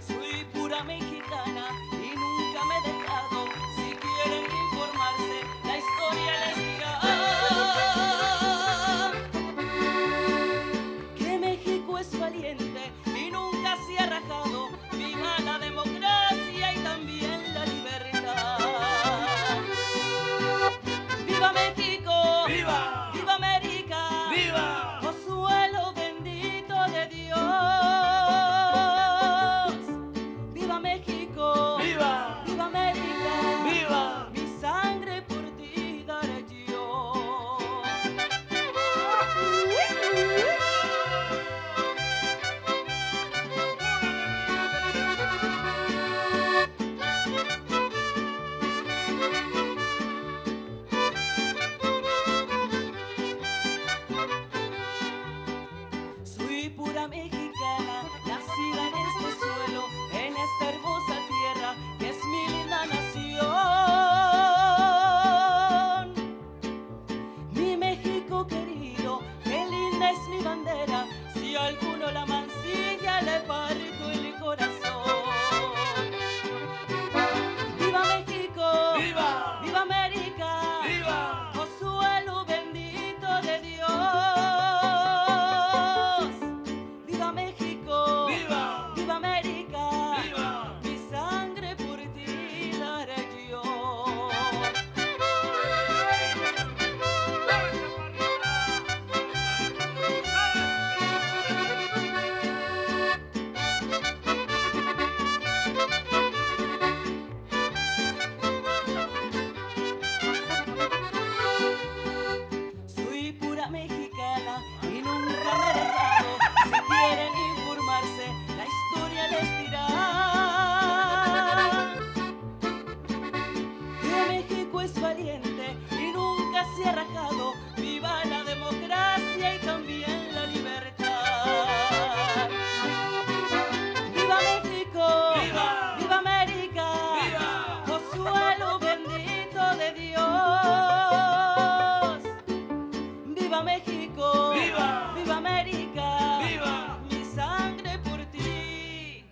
Soy pura mexicana y nunca me he dejado. Si quieren informarse, la historia les dirá que México es valiente y nunca se ha rajado. Viva la democracia y también la libertad. ¡Viva México! ¡Viva! ¡Viva América! ¡Viva! ¡Oh suelo bendito de Dios! ¡Viva México! ¡Viva! ¡Viva América! ¡Viva! Mi sangre por ti daré yo. Soy pura mexicana, nacida en este suelo, en esta hermosa tierra que es mi linda nación. Mi México querido, qué linda es mi bandera, si alguno la mancilla le parto el corazón. ¡Viva México! ¡Viva! ¡Viva América! ¡Viva! ¡Oh suelo bendito de Dios! ¡Viva México! ¡Viva! ¡Viva América! ¡Viva! Mi sangre por ti daré yo. Soy pura mexicana y nunca me he dejado. Si quieren informarse, la historia les dirá que México es valiente y nunca se ha rajado. ¡Viva la democracia y también la libertad! ¡Viva México! ¡Viva! ¡Viva América! ¡Viva! ¡Oh suelo bendito de Dios! ¡Viva México! ¡Viva! ¡Viva América! ¡Viva! Mi sangre por ti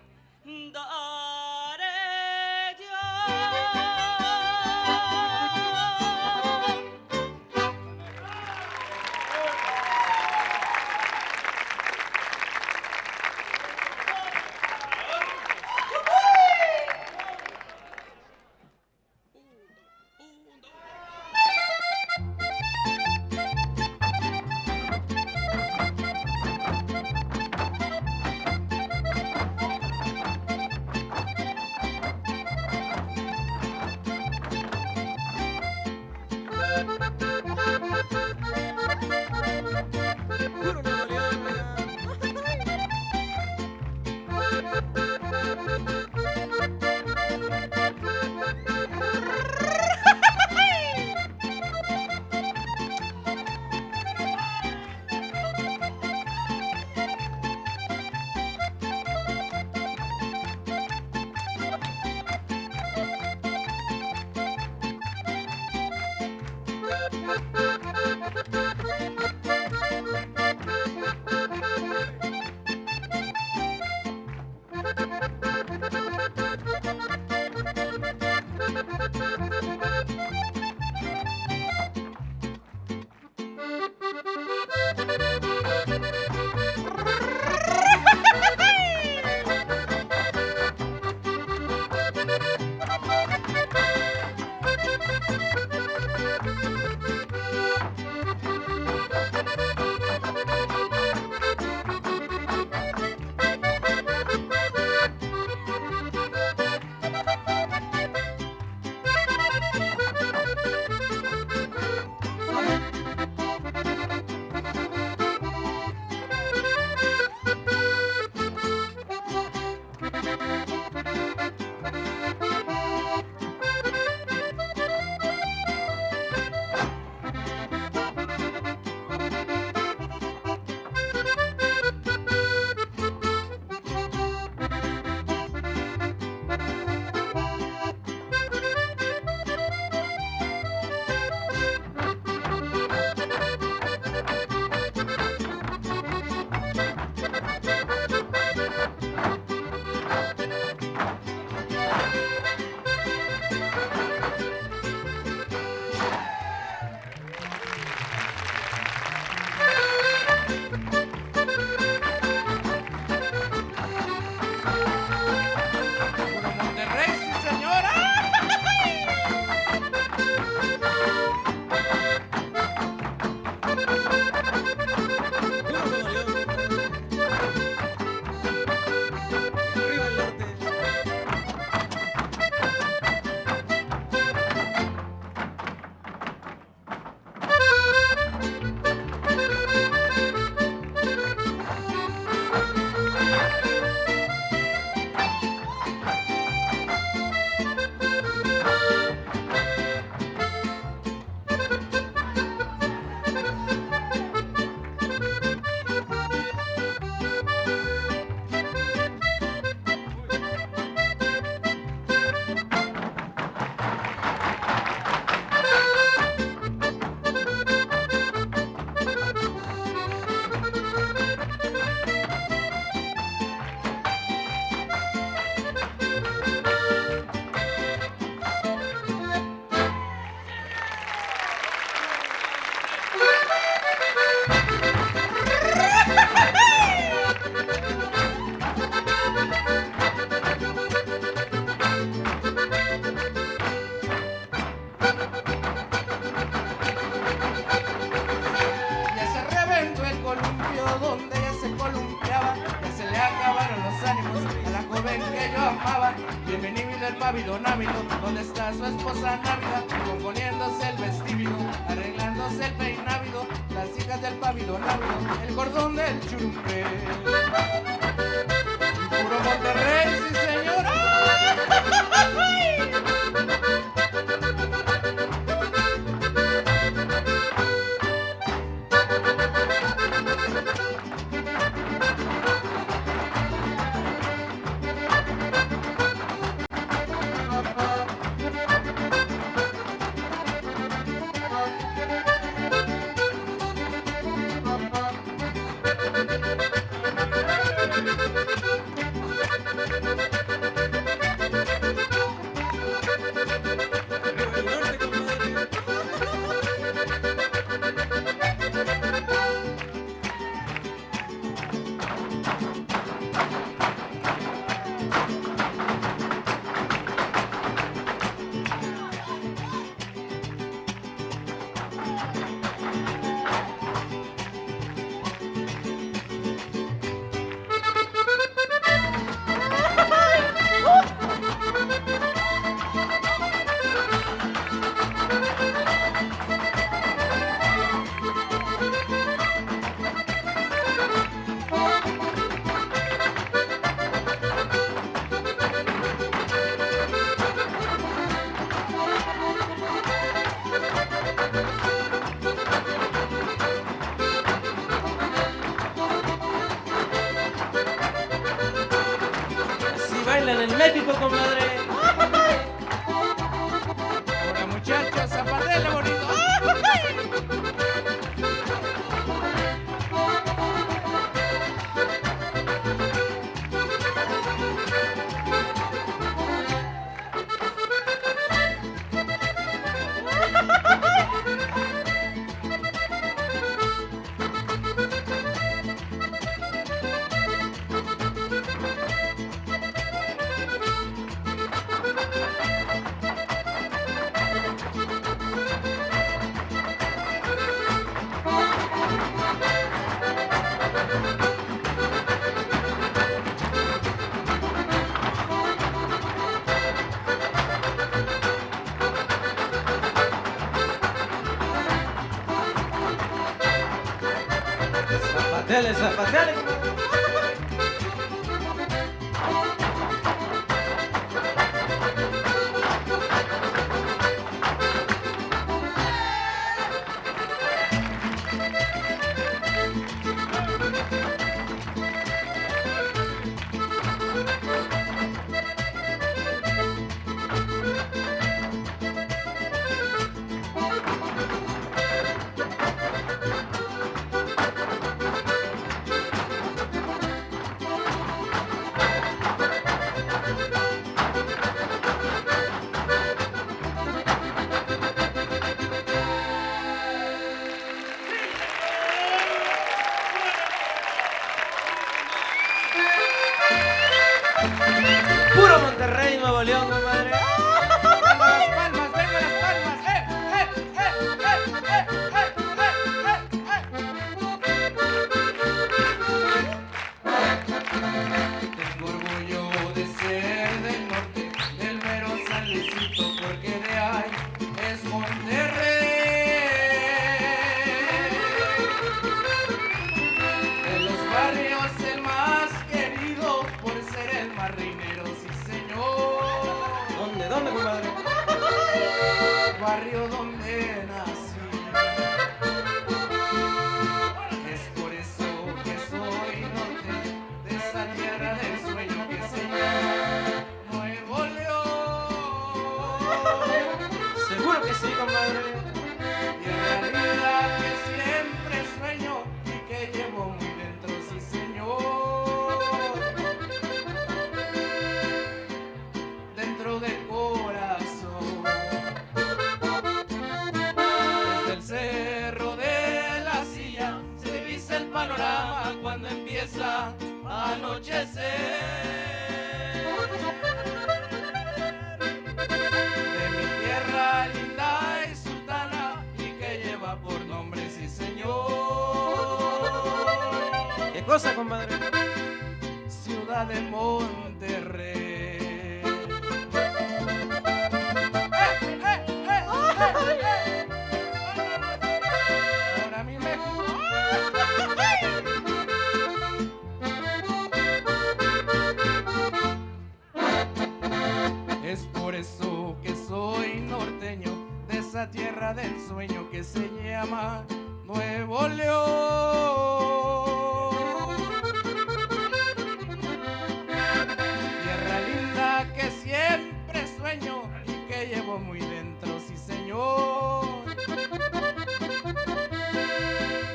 daré yo. Návido, Návido, ¿dónde está su esposa Návida? Componiéndose el vestíbulo, arreglándose el peinávido, las hijas del pávido, Návido, el cordón del churumbe. Puro Monterrey, sí señor. Bailan en México, comadre. Una muchacha zapatela bonito. Zapatele, zapatele. Puro Monterrey, Nuevo León, comadre. Venga las palmas, venga las palmas. Tengo orgullo de ser del norte, del mero San Luisito, porque de ahí es Monterrey. De los barrios el más querido por ser el más rimero, sí señor. ¿Dónde, comadre? Barrio donde nací. Es por eso que soy norte, de esa tierra del sueño que se llama Nuevo León. Seguro que sí, comadre. Tierra vida que siempre sueño y que llevo muy dentro, sí señor. Dentro del corazón. Desde el cerro de la silla se divisa el panorama cuando empieza a anochecer. De mi tierra linda y sultana y que lleva por nombre, sí señor. ¿Qué cosa, comadre? Ciudad de Monterrey. Es por eso que soy norteño, de esa tierra del sueño que se llama Nuevo León. Tierra linda que siempre sueño y que llevo muy dentro, sí señor,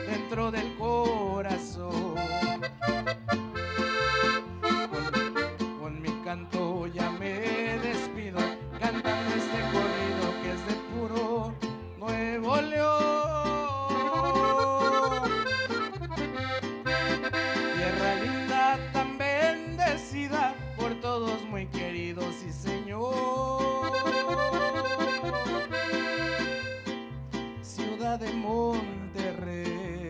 dentro del corazón. Con mi canto ya me despido, cantando este corrido que es de puro Nuevo León. Tierra linda tan bendecida, por todos muy queridos, sí señor. Ciudad de Monterrey,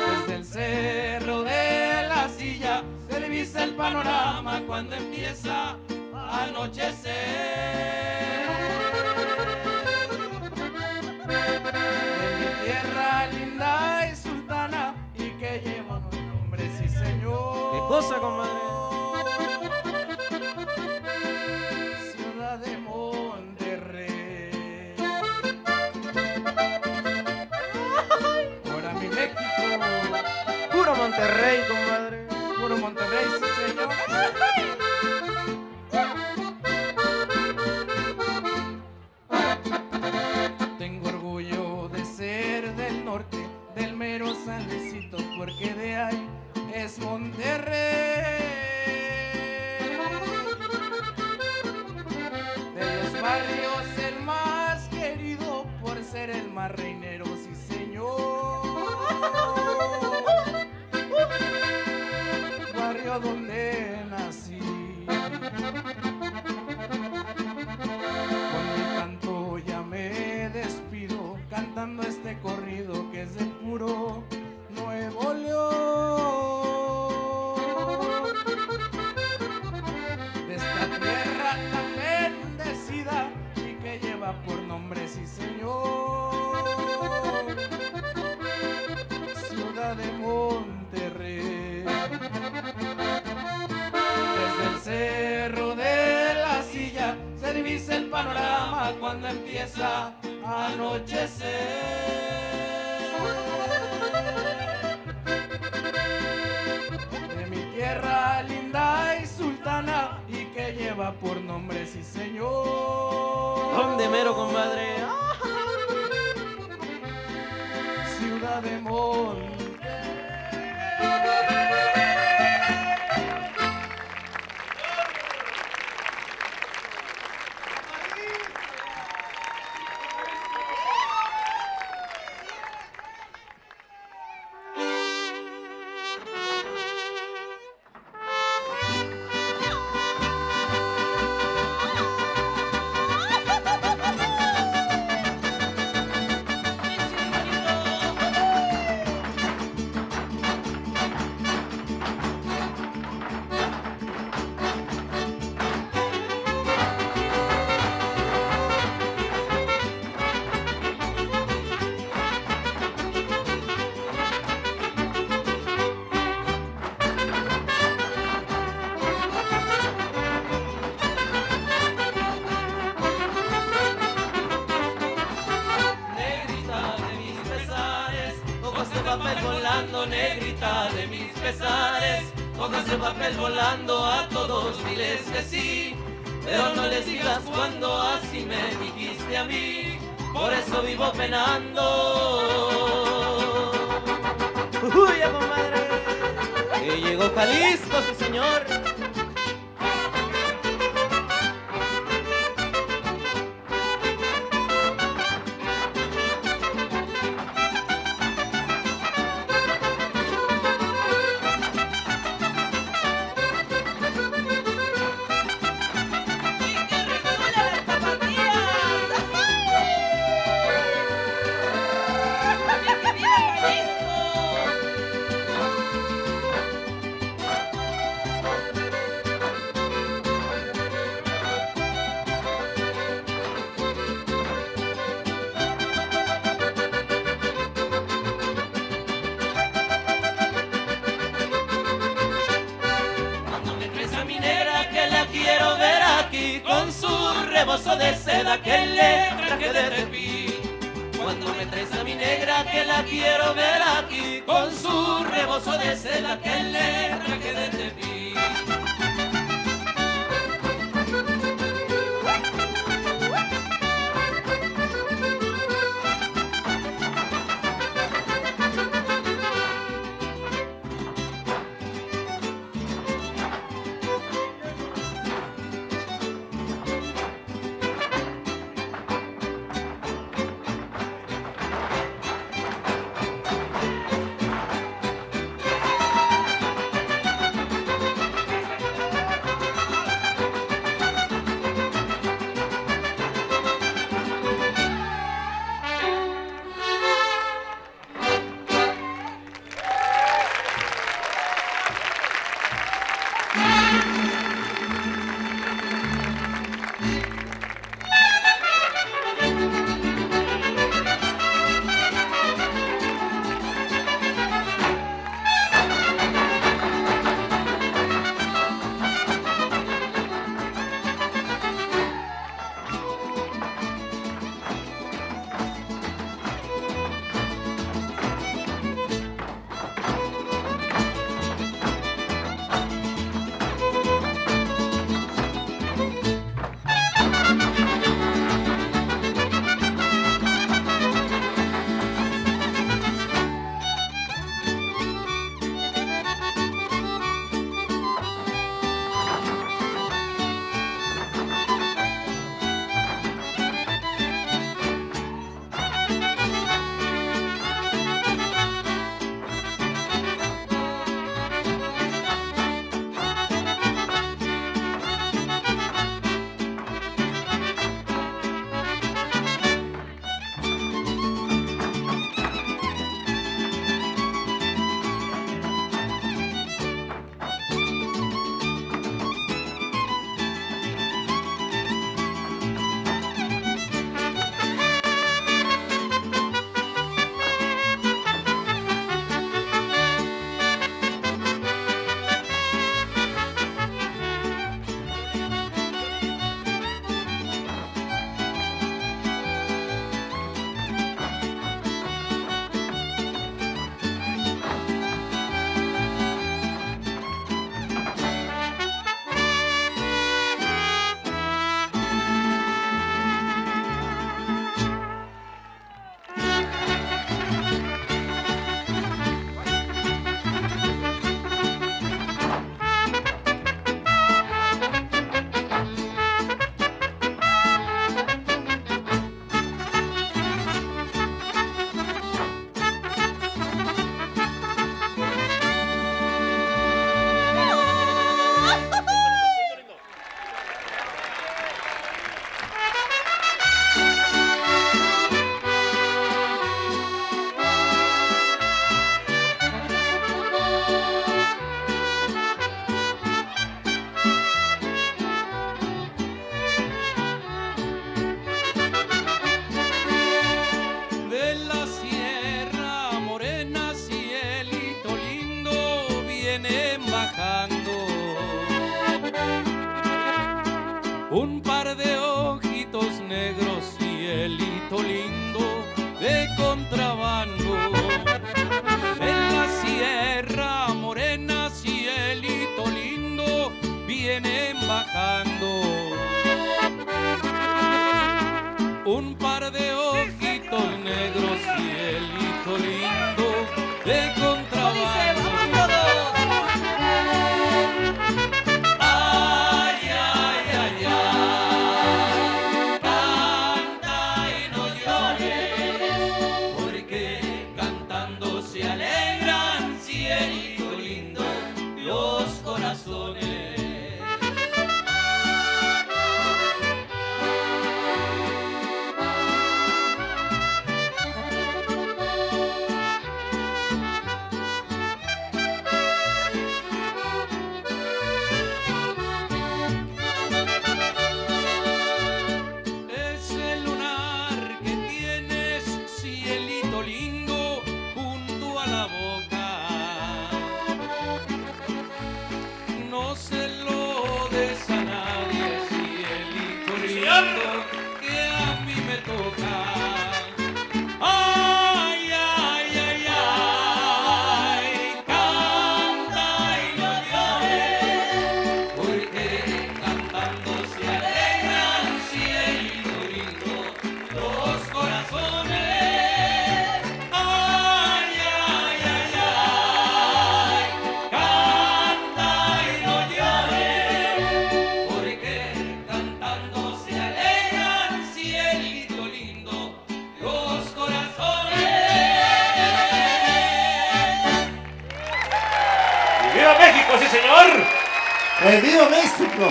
desde el cerro de la silla se divisa el panorama cuando empieza a anochecer. De mi tierra linda y sultana y que lleva un nombre, sí señor. ¿Qué cosa, comadre? Ciudad de Monterrey. Ahora mi México, Puro Monterrey, comadre. puro Monterrey, sí señor. Tengo orgullo de ser del norte, del mero San Luisito, porque de ahí es Monterrey. De los barrios el más querido, por ser el más reinero, sí señor. Barrio donde nací. Con mi canto ya me despido, cantando este corrido que es del puro Nuevo León. De esta tierra tan bendecida y que lleva por nombre, sí señor, Ciudad de Monterrey. Desde el cerro de la silla se divisa el panorama cuando empieza a anochecer. De mi tierra linda y sultana y que lleva por nombre, sí señor. ¿Dónde mero, comadre? Ciudad de Monterrey. volando, negrita de mis pesares. Hojas de papel volando, a todos diles que sí, pero no les digas cuando así me dijiste a mí. Por eso vivo penando. ¡Uy, ya, comadre! Que llegó Jalisco, sí, señor. rebozo de seda que le traje de Tepic. Cuando me traes a mi negra que la quiero ver aquí, con su rebozo de seda que le traje de Tepic. México, sí señor. Viva Messico!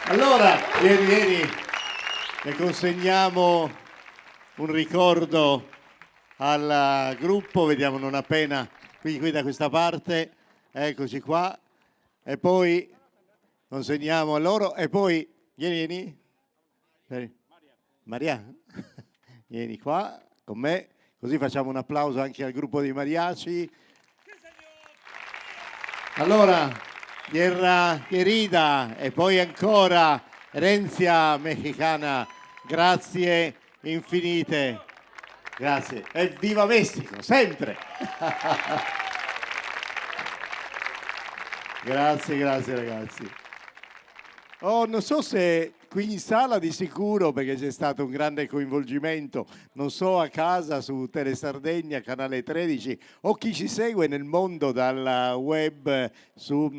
Allora, vieni, le consegniamo un ricordo al gruppo, vediamo non appena, qui da questa parte, eccoci qua, e poi consegniamo a loro, e poi, vieni, Maria, vieni qua con me, così facciamo un applauso anche al gruppo di mariachi. Allora, Tierra Querida e poi ancora Herencia Mexicana, grazie infinite. Grazie. E viva Messico, sempre! Grazie ragazzi. Oh, non so se qui in sala di sicuro, perché c'è stato un grande coinvolgimento, non so a casa su Tele Sardegna, canale 13, o chi ci segue nel mondo dal web su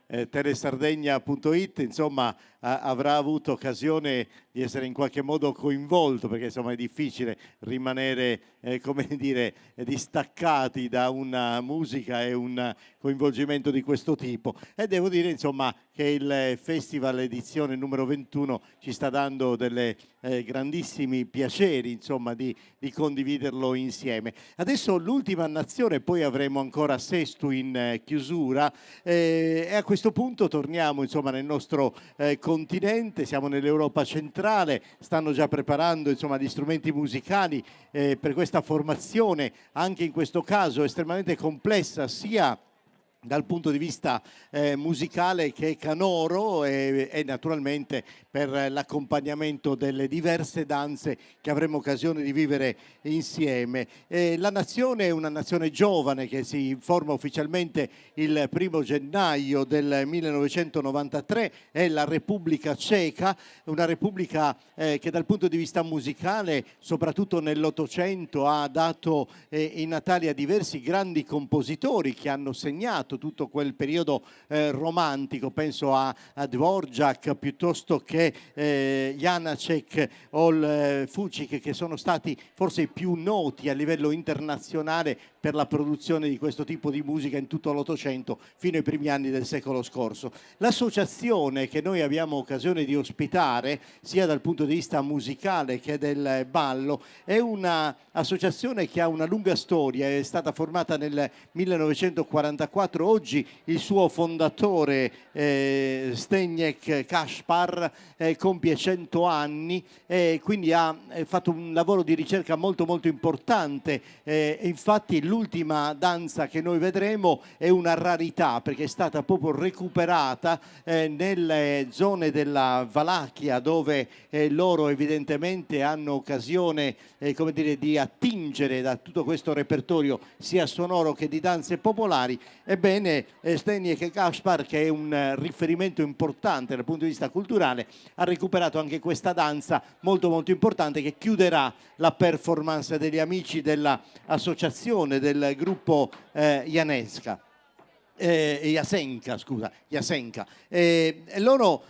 telesardegna.it, insomma avrà avuto occasione di essere in qualche modo coinvolto, perché insomma è difficile rimanere come dire distaccati da una musica e un coinvolgimento di questo tipo, e devo dire insomma che il festival edizione numero 21 ci sta dando delle grandissimi piaceri insomma di condividerlo insieme. Adesso l'ultima nazione, poi avremo ancora Sestu in chiusura, e a questo punto torniamo insomma nel nostro continente, siamo nell'Europa centrale, stanno già preparando insomma gli strumenti musicali per questa formazione, anche in questo caso estremamente complessa, sia dal punto di vista musicale che canoro e naturalmente per l'accompagnamento delle diverse danze che avremo occasione di vivere insieme. La nazione è una nazione giovane che si forma ufficialmente il 1° gennaio del 1993, è la Repubblica Ceca, una repubblica che dal punto di vista musicale, soprattutto nell'Ottocento, ha dato i natali a diversi grandi compositori che hanno segnato tutto quel periodo romantico, penso a Dvorak piuttosto che Janacek o Fučík, che sono stati forse i più noti a livello internazionale per la produzione di questo tipo di musica in tutto l'Ottocento fino ai primi anni del secolo scorso. L'associazione che noi abbiamo occasione di ospitare, sia dal punto di vista musicale che del ballo, è un'associazione che ha una lunga storia, è stata formata nel 1944, oggi il suo fondatore Zdeněk Kaspar compie 100 anni e quindi ha fatto un lavoro di ricerca molto importante, e infatti l'ultima danza che noi vedremo è una rarità perché è stata proprio recuperata nelle zone della Valacchia, dove loro evidentemente hanno occasione come dire, di attingere da tutto questo repertorio sia sonoro che di danze popolari. Ebbene, Zdeněk Kaspar, che è un riferimento importante dal punto di vista culturale, ha recuperato anche questa danza molto importante che chiuderà la performance degli amici dell'associazione del gruppo Jasenka. Loro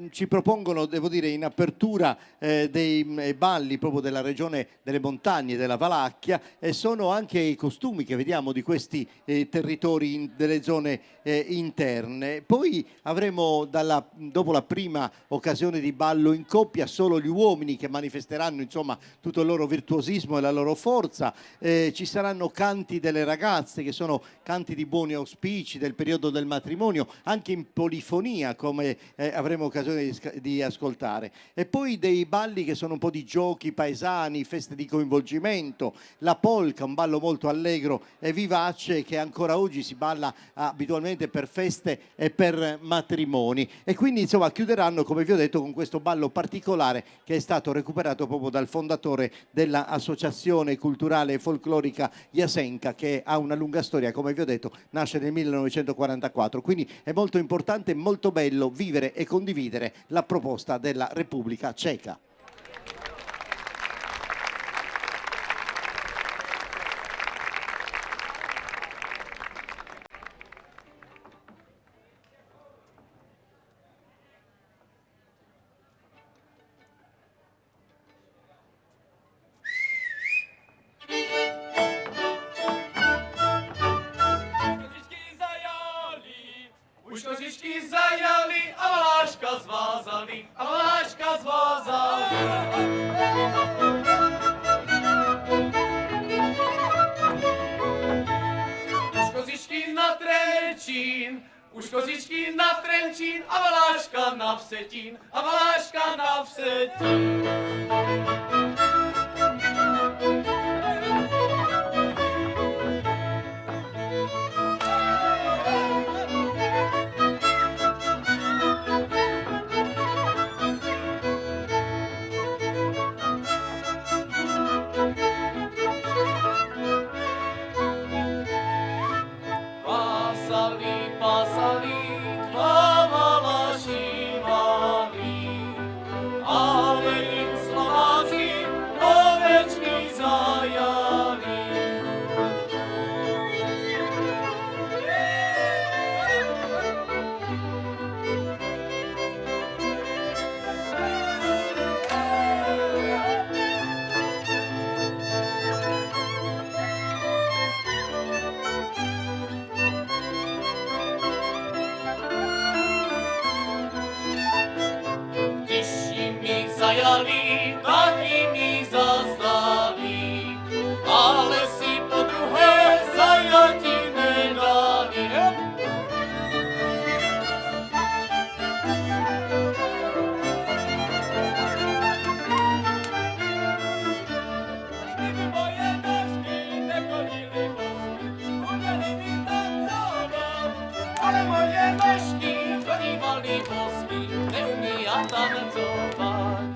ci propongono, devo dire, in apertura dei balli proprio della regione delle montagne della Valacchia, e sono anche i costumi che vediamo di questi territori delle zone interne. Poi avremo dopo la prima occasione di ballo in coppia solo gli uomini che manifesteranno insomma tutto il loro virtuosismo e la loro forza. Ci saranno canti delle ragazze che sono canti di buoni auspici del periodo del matrimonio, anche in polifonia, come avremo occasione di ascoltare, e poi dei balli che sono un po' di giochi paesani, feste di coinvolgimento, la polka, un ballo molto allegro e vivace che ancora oggi si balla abitualmente per feste e per matrimoni, e quindi insomma chiuderanno, come vi ho detto, con questo ballo particolare che è stato recuperato proprio dal fondatore dell'associazione culturale e folclorica Jasenka, che ha una lunga storia, come vi ho detto, nasce nel 1944, quindi è molto importante e molto bello vivere e condividere la proposta della Repubblica Ceca. Trenčín, už kozičky na Trenčín a Valáška na Vsetín, a Valáška na Vsetín. Pasali dva Valaši malí, ale jim Slováci ovečky zajali. Zajali, taky mi zazdali, ale si po druhé zajati nedali. Kdyby moje nožky nechodily bosky, uměli by tancovat, ale moje nožky chodívaly bosky, neumí a tancovat.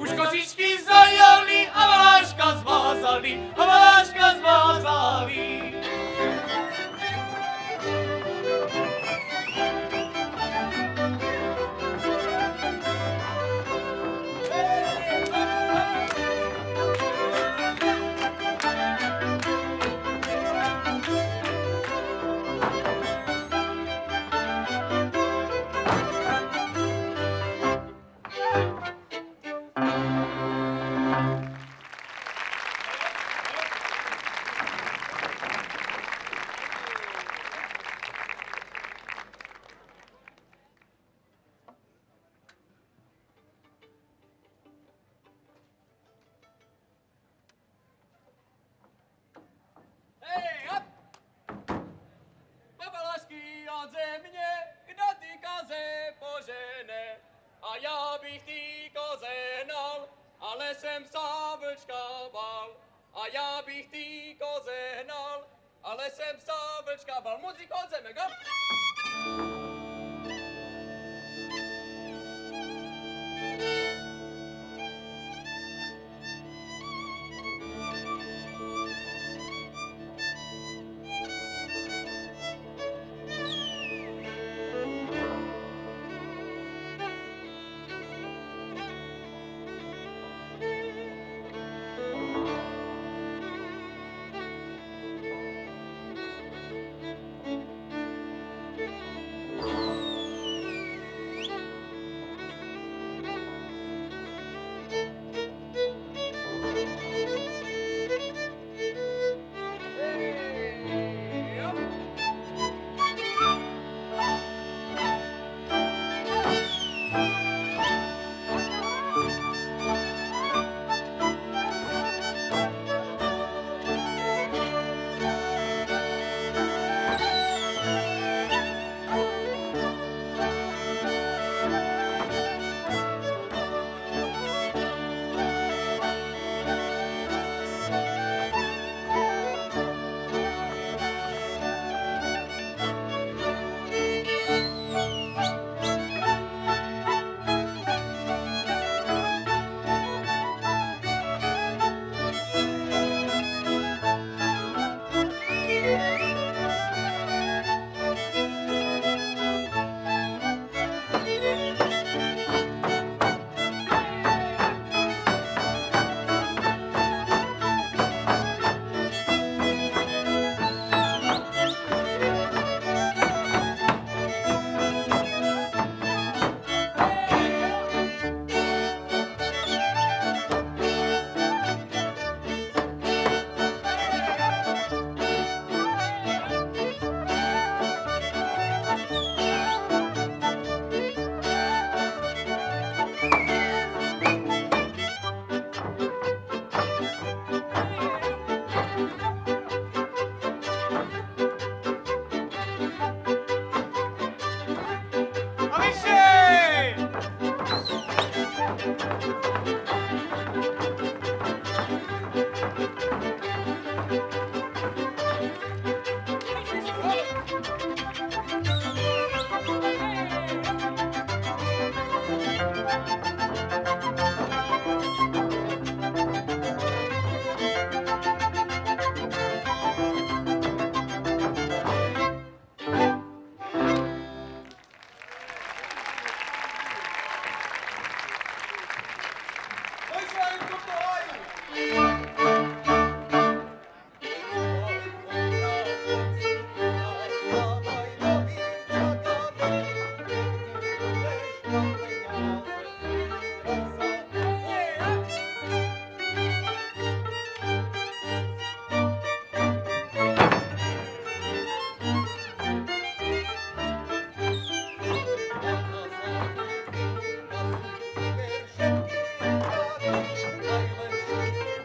Už kozičky zajali a Valáška zvázali, a Valáška zvázali. Od země, kdo ty koze požene, a já bych ty koze hnal, ale jsem sám vlčka bal. A já bych ty koze hnal, ale jsem sám vlčka bal. Muziko od země, go!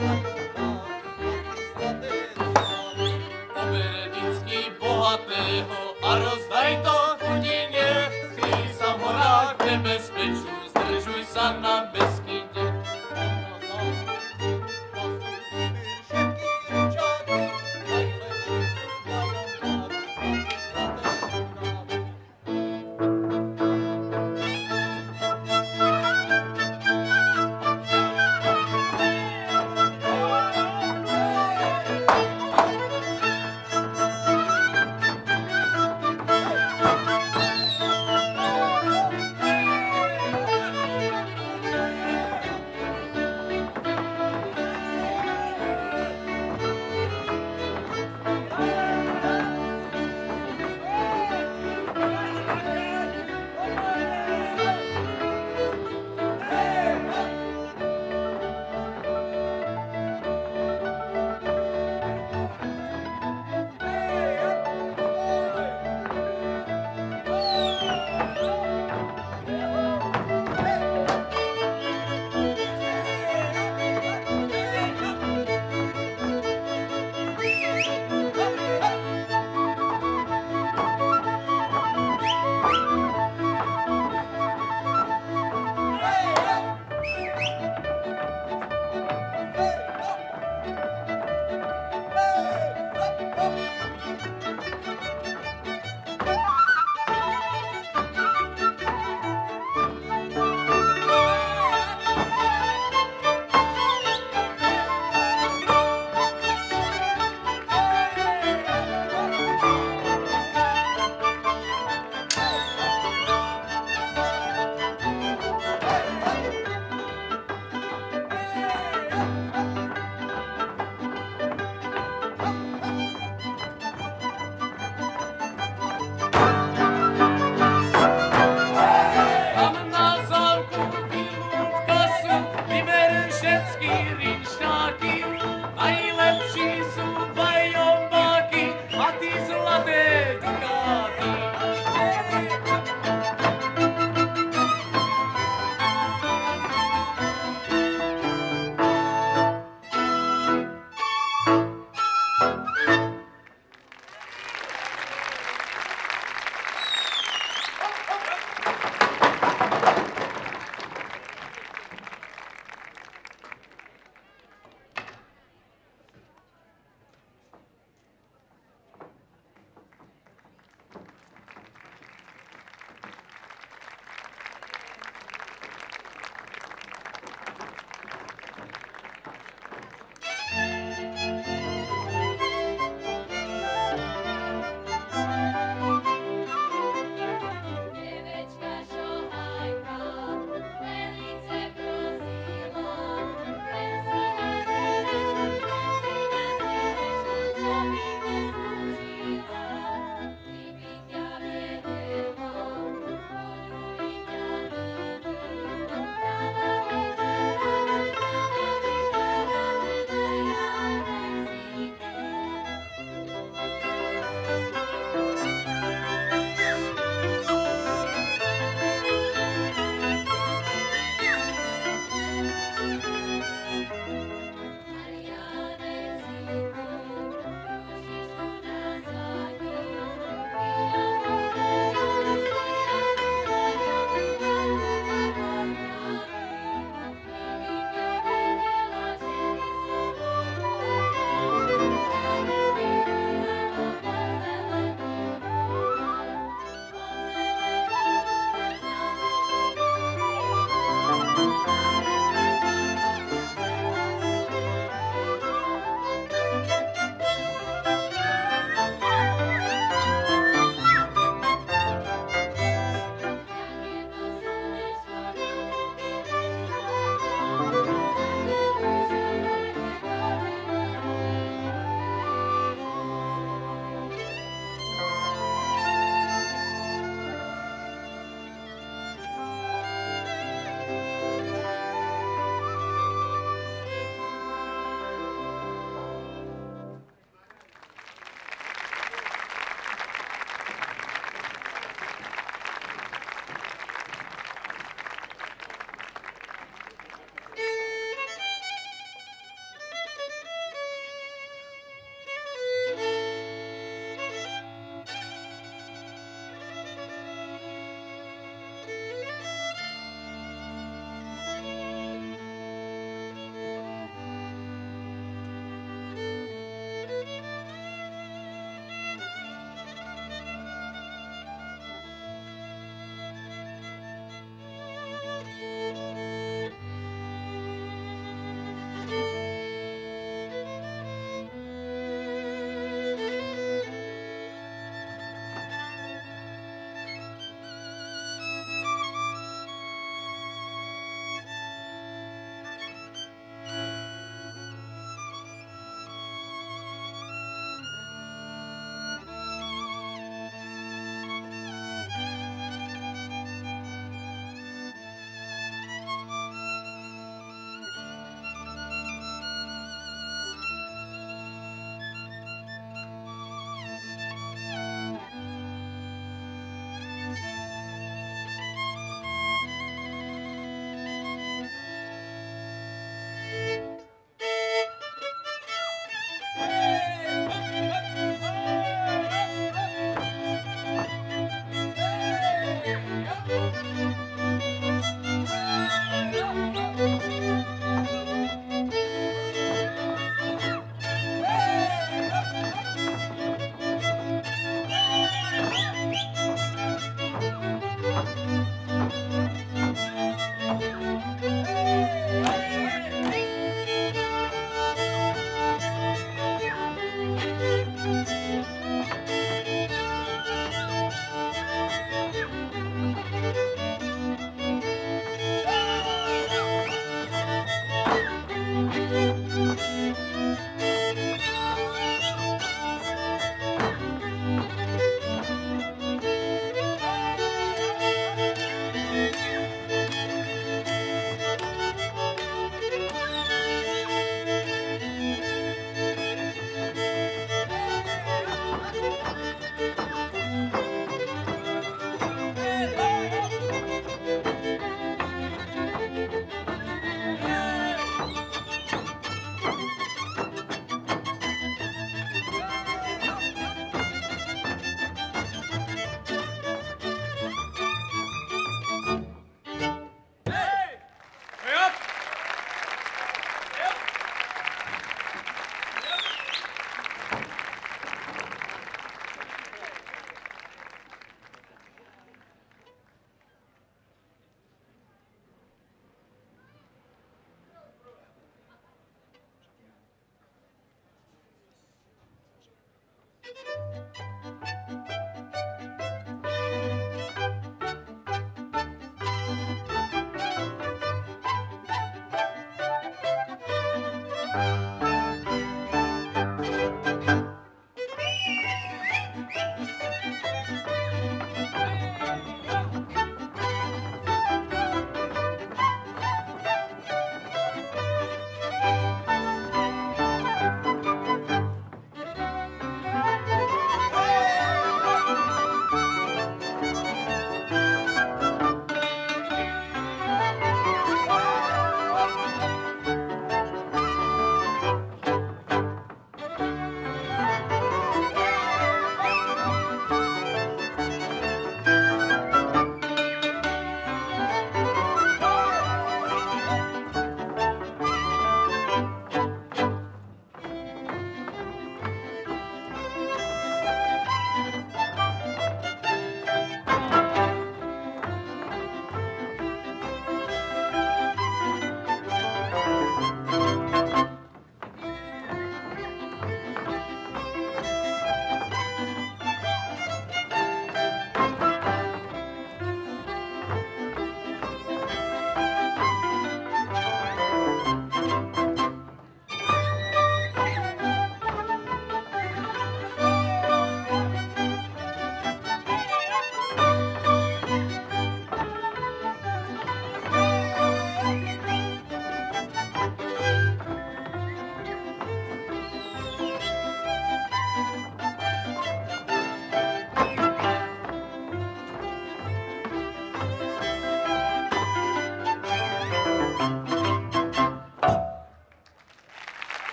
Ai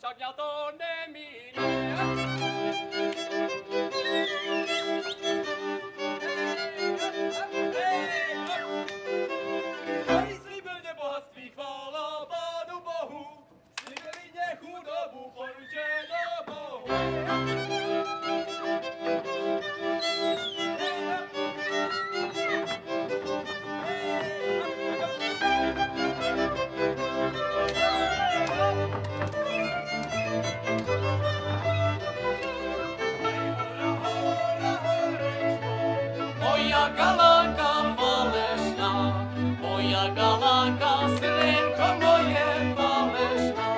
však ja to nemínim. Hej, slíbil mne bohatství, chvála Pánu Bohu, slíbili mne chudobu, poručeno Bohu. Moja galanka falešná, moja galanka, srenko moje falešná.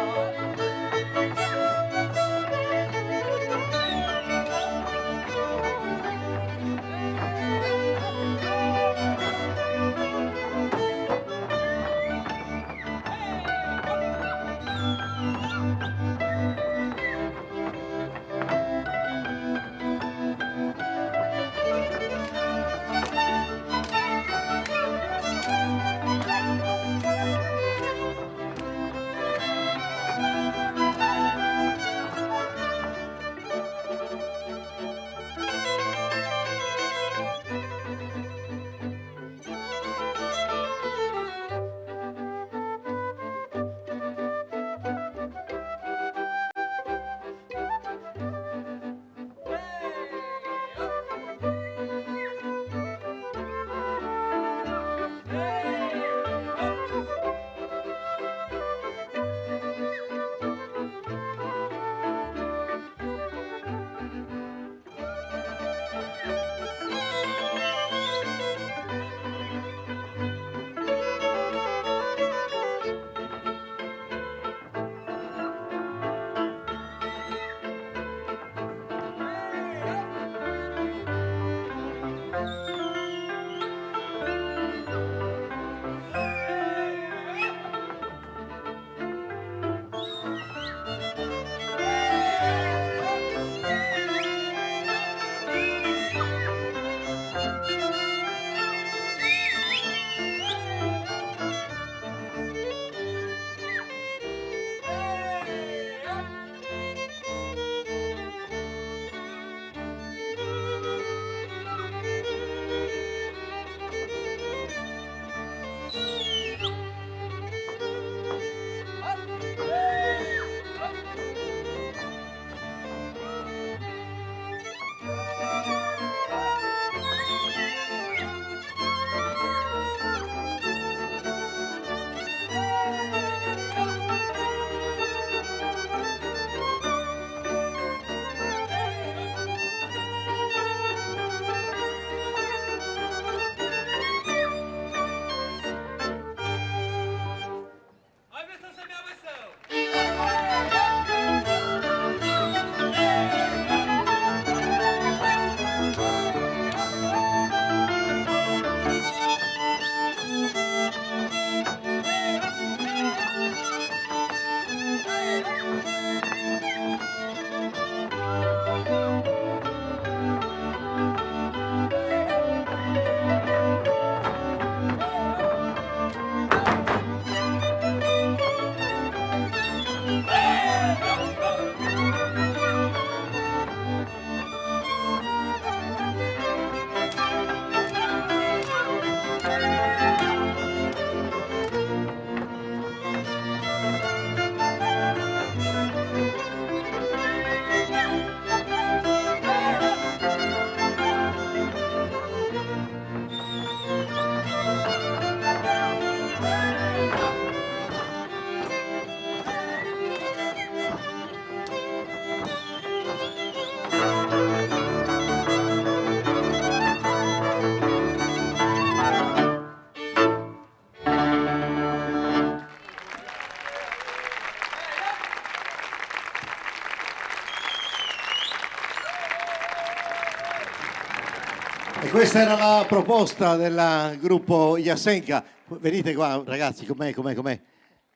E questa era la proposta del gruppo Jasenka. Venite qua, ragazzi, com'è?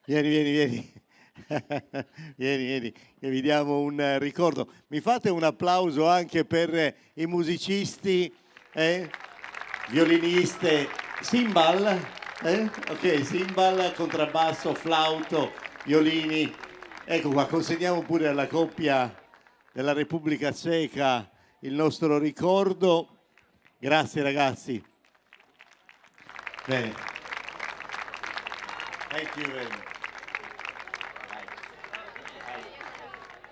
Vieni. Vieni, che vi diamo un ricordo. Mi fate un applauso anche per i musicisti, violiniste, cymbal, ok, cymbal, contrabbasso, flauto, violini. Ecco qua, consegniamo pure alla coppia della Repubblica Ceca il nostro ricordo. Grazie ragazzi. Bene. Thank you very much.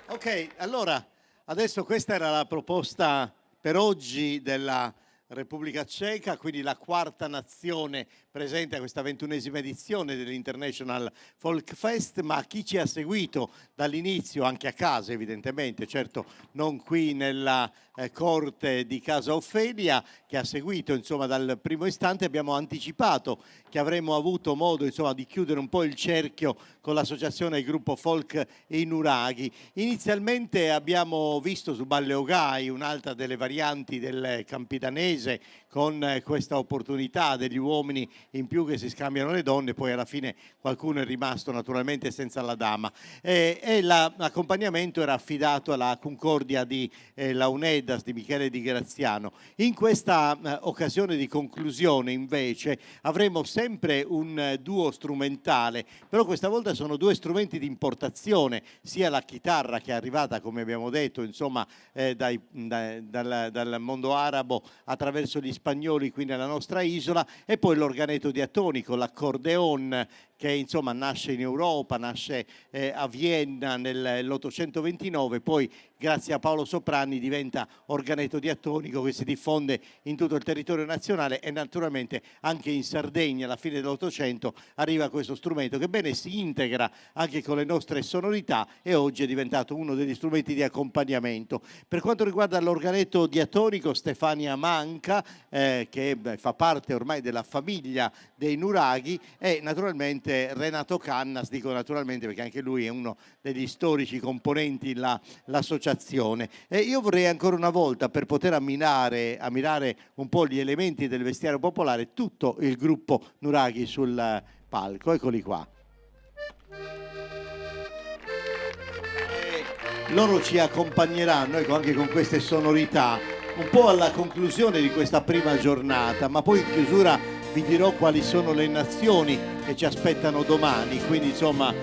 Ok, allora, adesso questa era la proposta per oggi della Repubblica Ceca, quindi la quarta nazione presente a questa 21esima edizione dell'International Folk Fest, ma chi ci ha seguito dall'inizio, anche a casa evidentemente, certo non qui nella corte di Casa Offelia, che ha seguito insomma dal primo istante, abbiamo anticipato che avremmo avuto modo insomma di chiudere un po' il cerchio con l'associazione del gruppo folk e i Nuraghi. Inizialmente abbiamo visto su Balleogai, un'altra delle varianti del campidanese, con questa opportunità degli uomini in più che si scambiano le donne, poi alla fine qualcuno è rimasto naturalmente senza la dama, e l'accompagnamento era affidato alla Concordia di Launedas di Michele Di Graziano. In questa occasione di conclusione invece avremo sempre un duo strumentale, però questa volta sono due strumenti di importazione, sia la chitarra che è arrivata, come abbiamo detto, insomma dal mondo arabo attraverso gli spagnoli qui nella nostra isola, e poi l'organetto diatonico, l'accordeon, che insomma nasce in Europa, nasce a Vienna nell'829, poi grazie a Paolo Soprani diventa organetto diatonico che si diffonde in tutto il territorio nazionale, e naturalmente anche in Sardegna alla fine dell'Ottocento arriva questo strumento che bene si integra anche con le nostre sonorità, e oggi è diventato uno degli strumenti di accompagnamento. Per quanto riguarda l'organetto diatonico, Stefania Manca, che fa parte ormai della famiglia dei Nuraghi, e naturalmente Renato Cannas, dico naturalmente perché anche lui è uno degli storici componenti l'associazione. E io vorrei ancora una volta, per poter ammirare un po' gli elementi del vestiario popolare, tutto il gruppo Nuraghi sul palco. Eccoli qua. Loro ci accompagneranno, ecco, anche con queste sonorità, un po' alla conclusione di questa prima giornata, ma poi in chiusura vi dirò quali sono le nazioni che ci aspettano domani, quindi insomma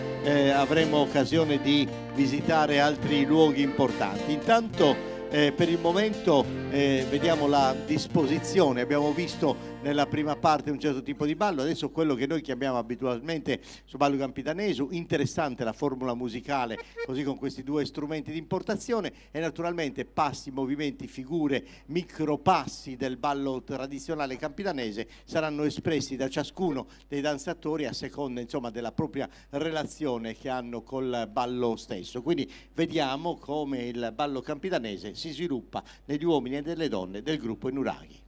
avremo occasione di visitare altri luoghi importanti. Intanto per il momento vediamo la disposizione. Abbiamo visto nella prima parte un certo tipo di ballo, adesso quello che noi chiamiamo abitualmente su ballo campidaneso. Interessante la formula musicale, così con questi due strumenti di importazione, e naturalmente passi, movimenti, figure, micropassi del ballo tradizionale campidanese saranno espressi da ciascuno dei danzatori a seconda insomma della propria relazione che hanno col ballo stesso. Quindi vediamo come il ballo campidanese si sviluppa negli uomini e nelle donne del gruppo Nuraghi.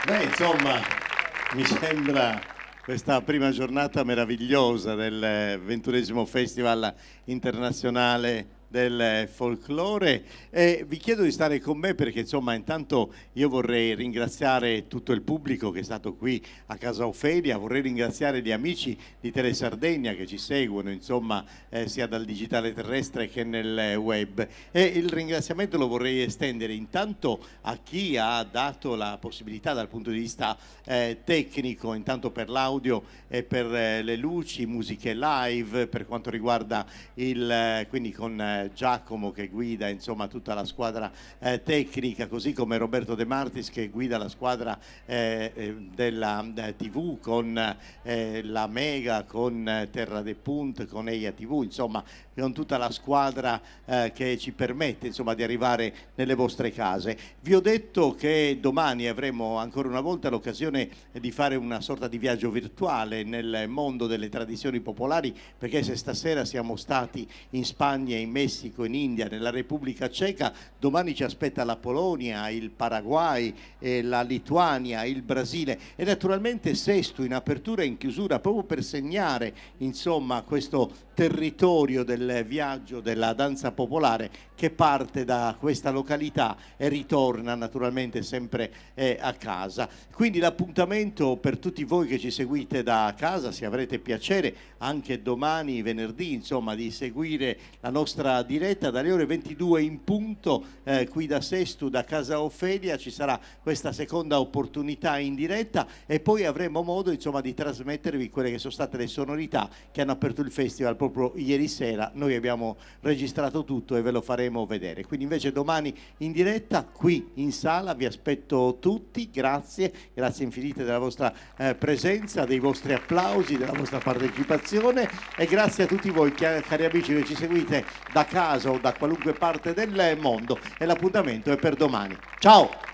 Beh, insomma, mi sembra questa prima giornata meravigliosa del 21° Festival internazionale del folklore, e vi chiedo di stare con me perché insomma intanto io vorrei ringraziare tutto il pubblico che è stato qui a Casa Ofelia, vorrei ringraziare gli amici di Tele Sardegna che ci seguono insomma sia dal digitale terrestre che nel web, e il ringraziamento lo vorrei estendere intanto a chi ha dato la possibilità dal punto di vista tecnico, intanto per l'audio e per le luci, musiche live, per quanto riguarda quindi con Giacomo che guida insomma tutta la squadra tecnica, così come Roberto De Martis che guida la squadra della TV con la Mega, con Terra de Punt, con Eia TV, insomma con tutta la squadra che ci permette insomma di arrivare nelle vostre case. Vi ho detto che domani avremo ancora una volta l'occasione di fare una sorta di viaggio virtuale nel mondo delle tradizioni popolari, perché se stasera siamo stati in Spagna, in Messico, in India, nella Repubblica Ceca, domani ci aspetta la Polonia, il Paraguay, la Lituania, il Brasile e naturalmente Sesto in apertura e in chiusura, proprio per segnare insomma questo territorio del viaggio della danza popolare che parte da questa località e ritorna naturalmente sempre a casa. Quindi l'appuntamento per tutti voi che ci seguite da casa, se avrete piacere anche domani venerdì insomma di seguire la nostra diretta dalle ore 22 in punto qui da Sesto, da Casa Ofelia, ci sarà questa seconda opportunità in diretta e poi avremo modo insomma di trasmettervi quelle che sono state le sonorità che hanno aperto il festival proprio ieri sera. Noi abbiamo registrato tutto e ve lo faremo vedere, quindi invece domani in diretta qui in sala vi aspetto tutti. Grazie infinite della vostra presenza, dei vostri applausi, della vostra partecipazione, e grazie a tutti voi cari amici che ci seguite da casa o da qualunque parte del mondo, e l'appuntamento è per domani. Ciao!